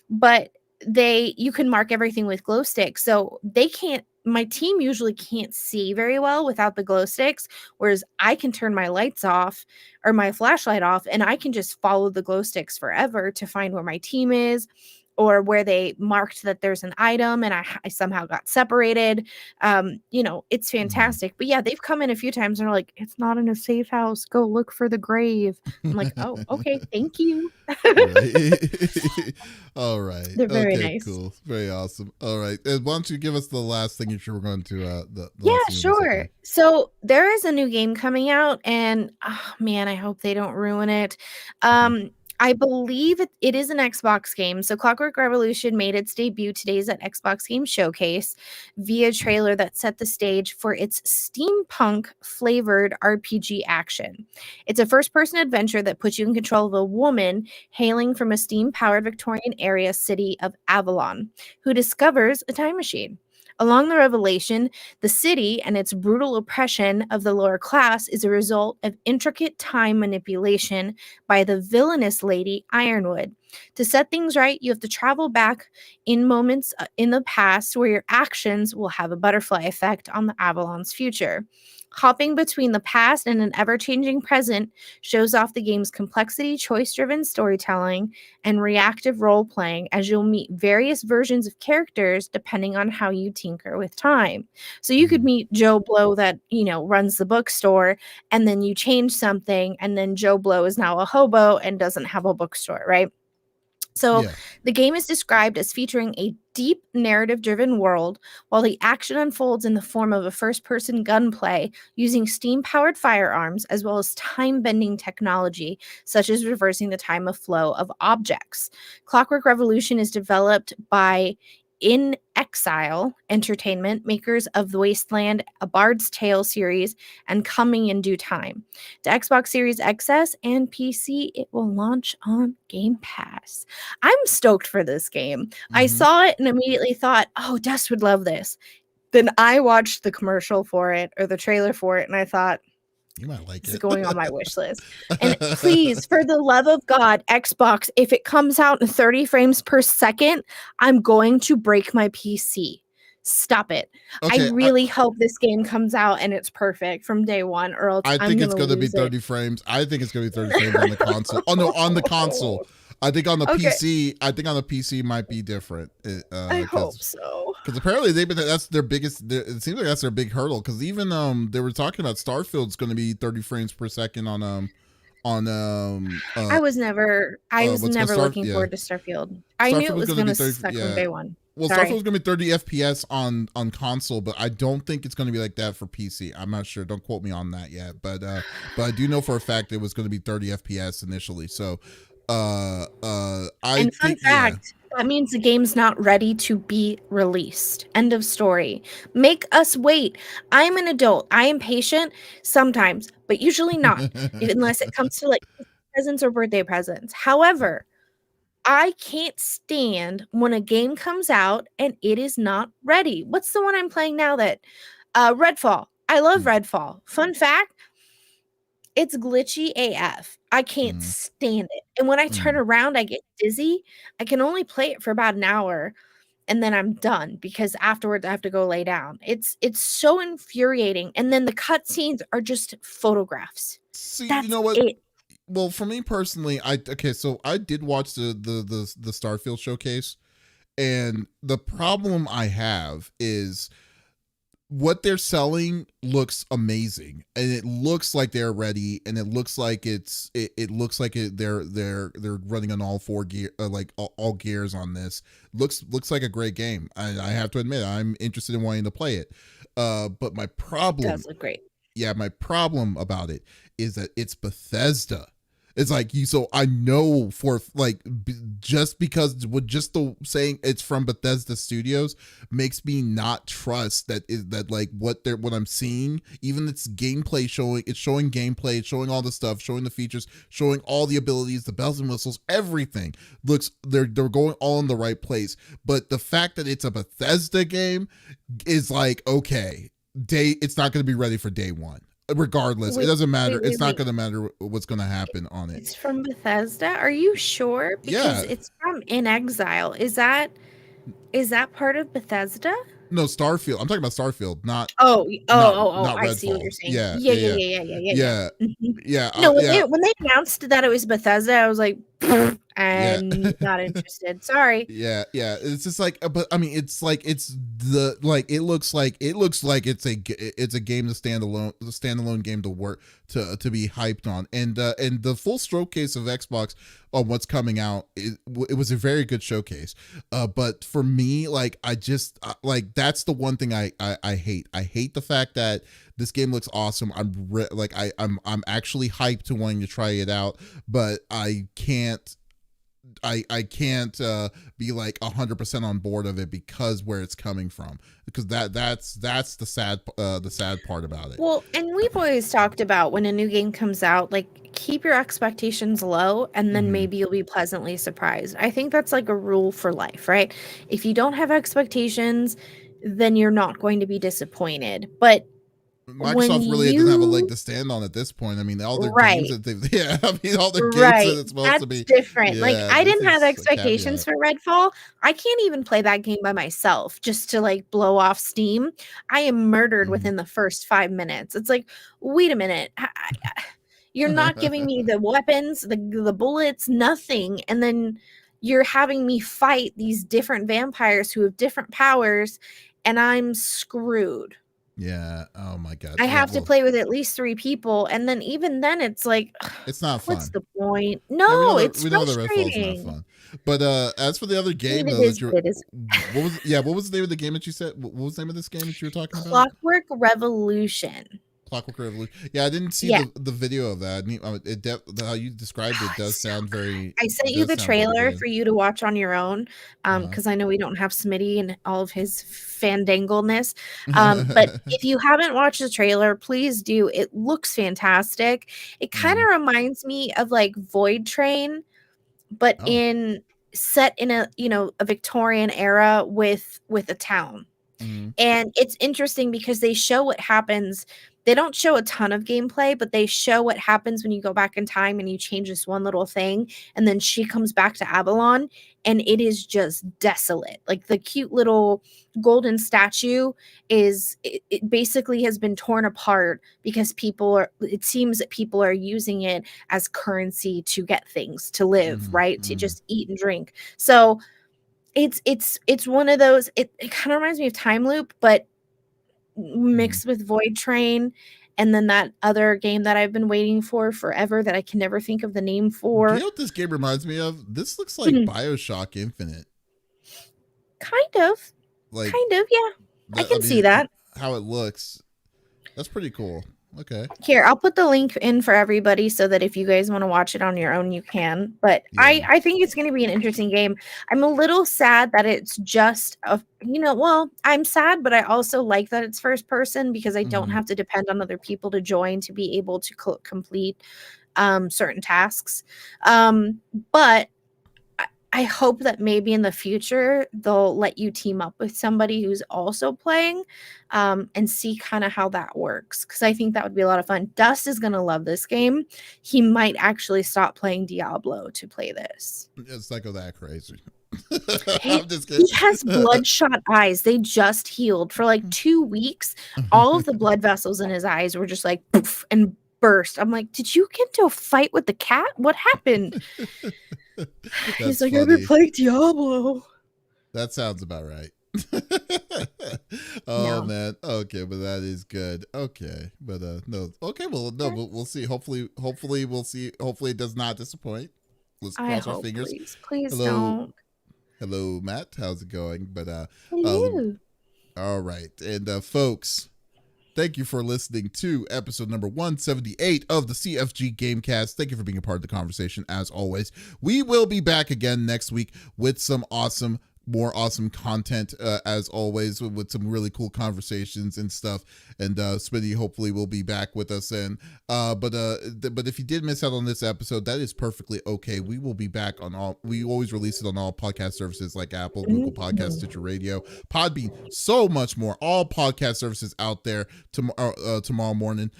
Speaker 2: but you can mark everything with glow sticks, so they can't my team usually can't see very well without the glow sticks, whereas I can turn my lights off or my flashlight off, and I can just follow the glow sticks forever to find where my team is or where they marked that there's an item and I somehow got separated. It's fantastic. But yeah, they've come in a few times and are like, it's not in a safe house. Go look for the grave. I'm like, oh, okay, thank you.
Speaker 1: Right. All right.
Speaker 2: They're very
Speaker 1: Okay,
Speaker 2: nice.
Speaker 1: cool. Very awesome. All right. And why don't you give us the last thing you were going to the
Speaker 2: Yeah,
Speaker 1: last thing you were going to say?
Speaker 2: sure. So there is a new game coming out, and oh man, I hope they don't ruin it.
Speaker 1: Mhm.
Speaker 2: I believe it is an Xbox game. So Clockwork Revolution made its debut today's at Xbox Game Showcase via trailer that set the stage for its steampunk flavored RPG action. It's a first person adventure that puts you in control of a woman hailing from a steam powered Victorian area city of Avalon who discovers a time machine. Along the revelation, the city and its brutal oppression of the lower class is a result of intricate time manipulation by the villainous Lady Ironwood. To set things right, you have to travel back in moments in the past where your actions will have a butterfly effect on the Avalon's future. Hopping between the past and an ever changing present shows off the game's complexity, choice driven storytelling, and reactive role playing as you'll meet various versions of characters depending on how you tinker with time. So you could
Speaker 1: Mhm.
Speaker 2: meet Joe Blow that, runs the bookstore, and then you change something, and then Joe Blow is now a hobo and doesn't have a bookstore, right? So
Speaker 1: Yeah.
Speaker 2: the game is described as featuring a deep narrative driven world while the action unfolds in the form of a first person gunplay using steam powered firearms as well as time bending technology, such as reversing the time of flow of objects. Clockwork Revolution is developed by In Exile Entertainment, makers of The Wasteland, A Bard's Tale series, and Coming in Due Time. The Xbox Series XS and PC, it will launch on Game Pass. I'm stoked for this game. I
Speaker 1: Hmm.
Speaker 2: saw it and immediately thought, oh, Dust would love this. Then I watched the commercial for it or the trailer for it, and I thought,
Speaker 1: You might like
Speaker 2: this is
Speaker 1: it.
Speaker 2: going on my wish list. And please, for the love of God, Xbox, if it comes out in 30 frames per second, I'm going to break my PC. Stop it. I
Speaker 1: Okay,
Speaker 2: really hope this game comes out and it's perfect from day one, or else
Speaker 1: I
Speaker 2: I'm
Speaker 1: think
Speaker 2: going
Speaker 1: it's
Speaker 2: to
Speaker 1: going to be
Speaker 2: lose it.
Speaker 1: 30 frames. I think it's going to be 30 frames on the console. Oh no, on the console. I think on the
Speaker 2: Okay,
Speaker 1: PC, I think on the PC might be different.
Speaker 2: I hope
Speaker 1: Because
Speaker 2: so.
Speaker 1: apparently they've been that's their biggest. It seems like that's their big hurdle. Because even they were talking about Starfield's going to be 30 frames per second on
Speaker 2: I was
Speaker 1: what's going to
Speaker 2: never
Speaker 1: start,
Speaker 2: looking
Speaker 1: yeah,
Speaker 2: forward to Starfield. I knew
Speaker 1: Starfield
Speaker 2: it
Speaker 1: was
Speaker 2: was
Speaker 1: going to
Speaker 2: going
Speaker 1: be
Speaker 2: to
Speaker 1: 30,
Speaker 2: suck from
Speaker 1: yeah.
Speaker 2: day one.
Speaker 1: Well, Starfield was
Speaker 2: Sorry.
Speaker 1: going to be 30 FPS on console, but I don't think it's going to be like that for PC. I'm not sure. Don't quote me on that yet, but I do know for a fact it was going to be 30 FPS initially. So, I
Speaker 2: And fun
Speaker 1: think, yeah.
Speaker 2: fact, that means the game's not ready to be released. End of story. Make us wait. I'm an adult. I am patient sometimes, but usually not, unless it comes to like presents or birthday presents. However, I can't stand when a game comes out and it is not ready. What's the one I'm playing now that Redfall. I love Redfall. Fun fact, it's glitchy AF. I can't
Speaker 1: Mm,
Speaker 2: stand it. And when I turn
Speaker 1: mm.
Speaker 2: around, I get dizzy. I can only play it for about an hour and then I'm done because afterwards I have to go lay down. It's so infuriating. And then the cutscenes are just photographs.
Speaker 1: See, you
Speaker 2: That's
Speaker 1: know what?
Speaker 2: it.
Speaker 1: Well, for me personally, so I did watch the Starfield showcase, and the problem I have is what they're selling looks amazing, and it looks like they're ready, and it looks like it looks like they're running on all four gear, like all gears on this. Looks like a great game. I have to admit I'm interested in wanting to play it. But
Speaker 2: It does look great.
Speaker 1: my problem about it is that it's Bethesda. It's like so I know for like just because with just the saying it's from Bethesda Studios makes me not trust that like what I'm seeing. Even it's gameplay showing, it's showing gameplay, it's showing all the stuff, showing the features, showing all the abilities, the bells and whistles, everything looks they're going all in the right place. But the fact that it's a Bethesda game is like, okay, it's not going to be ready for day one. Regardless, it
Speaker 2: Wait,
Speaker 1: doesn't matter.
Speaker 2: wait,
Speaker 1: It's
Speaker 2: wait,
Speaker 1: not
Speaker 2: wait.
Speaker 1: going to matter what's going to happen on it.
Speaker 2: It's from Bethesda? Are you sure? Because
Speaker 1: Yeah.
Speaker 2: it's from In Exile. Is that part of Bethesda?
Speaker 1: No, Starfield. I'm talking about Starfield, not
Speaker 2: Oh,
Speaker 1: not
Speaker 2: oh,
Speaker 1: not
Speaker 2: I see what you're
Speaker 1: Redfall.
Speaker 2: saying.
Speaker 1: Yeah,
Speaker 2: Yeah,
Speaker 1: yeah,
Speaker 2: yeah,
Speaker 1: yeah,
Speaker 2: yeah, yeah, yeah, yeah,
Speaker 1: yeah,
Speaker 2: yeah. Mhm.
Speaker 1: yeah,
Speaker 2: No, when
Speaker 1: yeah,
Speaker 2: they announced that it was Bethesda, I was like,
Speaker 1: yeah.
Speaker 2: and not interested. Sorry.
Speaker 1: Yeah, yeah. It's just like, but I mean, it's like it's the like it looks like it's a game to standalone game to work to be hyped on, and the full showcase of Xbox on what's coming out, it was a very good showcase. But for me, like I just like that's the one thing I hate. I hate the fact that this game looks awesome. I'm actually hyped to wanting to try it out, but I can't be like 100% on board of it because where it's coming from, because that's the sad part about it.
Speaker 2: Well, and we've always talked about when a new game comes out, like keep your expectations low and then
Speaker 1: Mm-hmm.
Speaker 2: maybe you'll be pleasantly surprised. I think that's like a rule for life, right? If you don't have expectations, then you're not going to be disappointed. But when
Speaker 1: Microsoft really doesn't have a leg
Speaker 2: you
Speaker 1: to stand on at this point. I mean, all their games
Speaker 2: right,
Speaker 1: that they've yeah, I mean, all their games that
Speaker 2: right.
Speaker 1: it's supposed to
Speaker 2: That's
Speaker 1: be.
Speaker 2: different. Like,
Speaker 1: Yeah,
Speaker 2: I
Speaker 1: this
Speaker 2: didn't have
Speaker 1: is a
Speaker 2: expectations
Speaker 1: caveat.
Speaker 2: for Redfall. I can't even play that game by myself just to like blow off steam. I am murdered
Speaker 1: Mm-hmm.
Speaker 2: within the first 5 minutes. It's like, wait a minute. You're not giving me the weapons, the bullets, nothing. And then you're having me fight these different vampires who have different powers, and I'm screwed.
Speaker 1: Yeah. Oh my God.
Speaker 2: I
Speaker 1: Yeah.
Speaker 2: have to
Speaker 1: Well,
Speaker 2: play with at least 3 people, and then even then it's like,
Speaker 1: it's not
Speaker 2: what's
Speaker 1: fun.
Speaker 2: the point?
Speaker 1: Yeah,
Speaker 2: No, it's
Speaker 1: we know that Redfall is not
Speaker 2: frustrating.
Speaker 1: fun. But as for the other
Speaker 2: I mean,
Speaker 1: game
Speaker 2: it
Speaker 1: though
Speaker 2: is
Speaker 1: that you're,
Speaker 2: what it is.
Speaker 1: what was the name of the game that you said? What was the name of this game that you were talking about?
Speaker 2: Clockwork Revolution.
Speaker 1: Clockwork Revolution. Yeah, I didn't see
Speaker 2: Yeah.
Speaker 1: the video of that. How you described it does
Speaker 2: So
Speaker 1: sound very
Speaker 2: I sent you
Speaker 1: does
Speaker 2: the
Speaker 1: sound very
Speaker 2: trailer
Speaker 1: good.
Speaker 2: for you to watch on your own,
Speaker 1: Uh-huh.
Speaker 2: because I know we don't have Smitty and all of his fandangleness. But if you haven't watched the trailer, please do. It looks fantastic. It kind
Speaker 1: Mhm.
Speaker 2: of reminds me of like Void Train, but
Speaker 1: Oh.
Speaker 2: in set in a Victorian era with a town.
Speaker 1: Mhm.
Speaker 2: And it's interesting because they show what happens. They don't show a ton of gameplay, but they show what happens when you go back in time and you change this one little thing. And then she comes back to Avalon and it is just desolate. Like the cute little golden statue it basically has been torn apart because it seems that people are using it as currency to get things to live,
Speaker 1: Mhm.
Speaker 2: right? To
Speaker 1: Mhm.
Speaker 2: just eat and drink. So it's one of those it kind of reminds me of Time Loop, but
Speaker 1: Mhm.
Speaker 2: mixed with Void Train, and then that other game that I've been waiting for forever that I can never think of the name
Speaker 1: Do you
Speaker 2: for.
Speaker 1: know what this game reminds me of? This looks like
Speaker 2: Kind
Speaker 1: BioShock Infinite.
Speaker 2: of.
Speaker 1: Like
Speaker 2: Kind of, yeah. I
Speaker 1: that. I
Speaker 2: can see
Speaker 1: mean,
Speaker 2: that.
Speaker 1: how it looks. That's pretty cool. Okay.
Speaker 2: Here, I'll put the link in for everybody so that if you guys want to watch it on your own, you can. But I,
Speaker 1: Yeah.
Speaker 2: I think it's going to be an interesting game. I'm a little sad that it's just well, I'm sad, but I also like that it's first person because I don't
Speaker 1: Mhm.
Speaker 2: have to depend on other people to join to be able to complete certain tasks. But I hope that maybe in the future they'll let you team up with somebody who's also playing, and see kind of how that works. Because I think that would be a lot of fun. Dust is going to love this game. He might actually stop playing Diablo to play this.
Speaker 1: It's not go that crazy.
Speaker 2: He,
Speaker 1: I'm just
Speaker 2: he
Speaker 1: kidding.
Speaker 2: has bloodshot eyes. They just healed for like 2 weeks. All of the blood vessels in his eyes were just like poof and burst. I'm like, did you get into a fight with the cat? What happened? He's
Speaker 1: That's
Speaker 2: like, I've been
Speaker 1: funny.
Speaker 2: playing Diablo.
Speaker 1: That sounds about right. Oh
Speaker 2: No.
Speaker 1: man. Okay, but that is good. Okay. But no. Okay, well no, we'll see. Hopefully we'll see. Hopefully it does not disappoint. Let's
Speaker 2: I
Speaker 1: cross our
Speaker 2: hope,
Speaker 1: fingers.
Speaker 2: please. Please
Speaker 1: Hello.
Speaker 2: don't.
Speaker 1: Hello, Matt. How's it going? But uh
Speaker 2: Hello.
Speaker 1: all right. And folks, Thank you for listening to episode number 178 of the CFG Gamecast. Thank you for being a part of the conversation, as always. We will be back again next week with some more awesome content, as always, with some really cool conversations and stuff. And Smitty hopefully will be back with us. And but if you did miss out on this episode, that is perfectly okay. We will be back on all. We always release it on all podcast services like Apple, Google Podcasts, Stitcher Radio, Podbean, so much more. All podcast services out there tomorrow morning.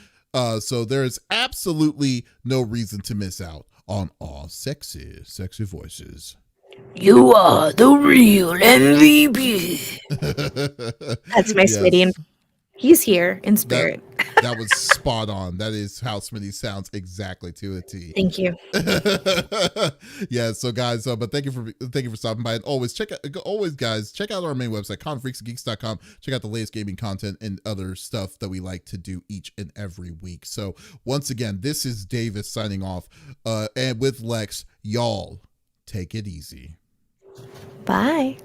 Speaker 1: So there is absolutely no reason to miss out on all sexy voices.
Speaker 2: You are the real MVP. That's my Smitty. He's here in spirit.
Speaker 1: That was spot on. That is how Smitty sounds exactly to a T.
Speaker 2: Thank you.
Speaker 1: Yeah. So guys, but thank you for stopping by. And always check out our main website, confreaksandgeeks.com. Check out the latest gaming content and other stuff that we like to do each and every week. So once again, this is Davis signing off, and with Lex, y'all take it easy.
Speaker 2: Bye.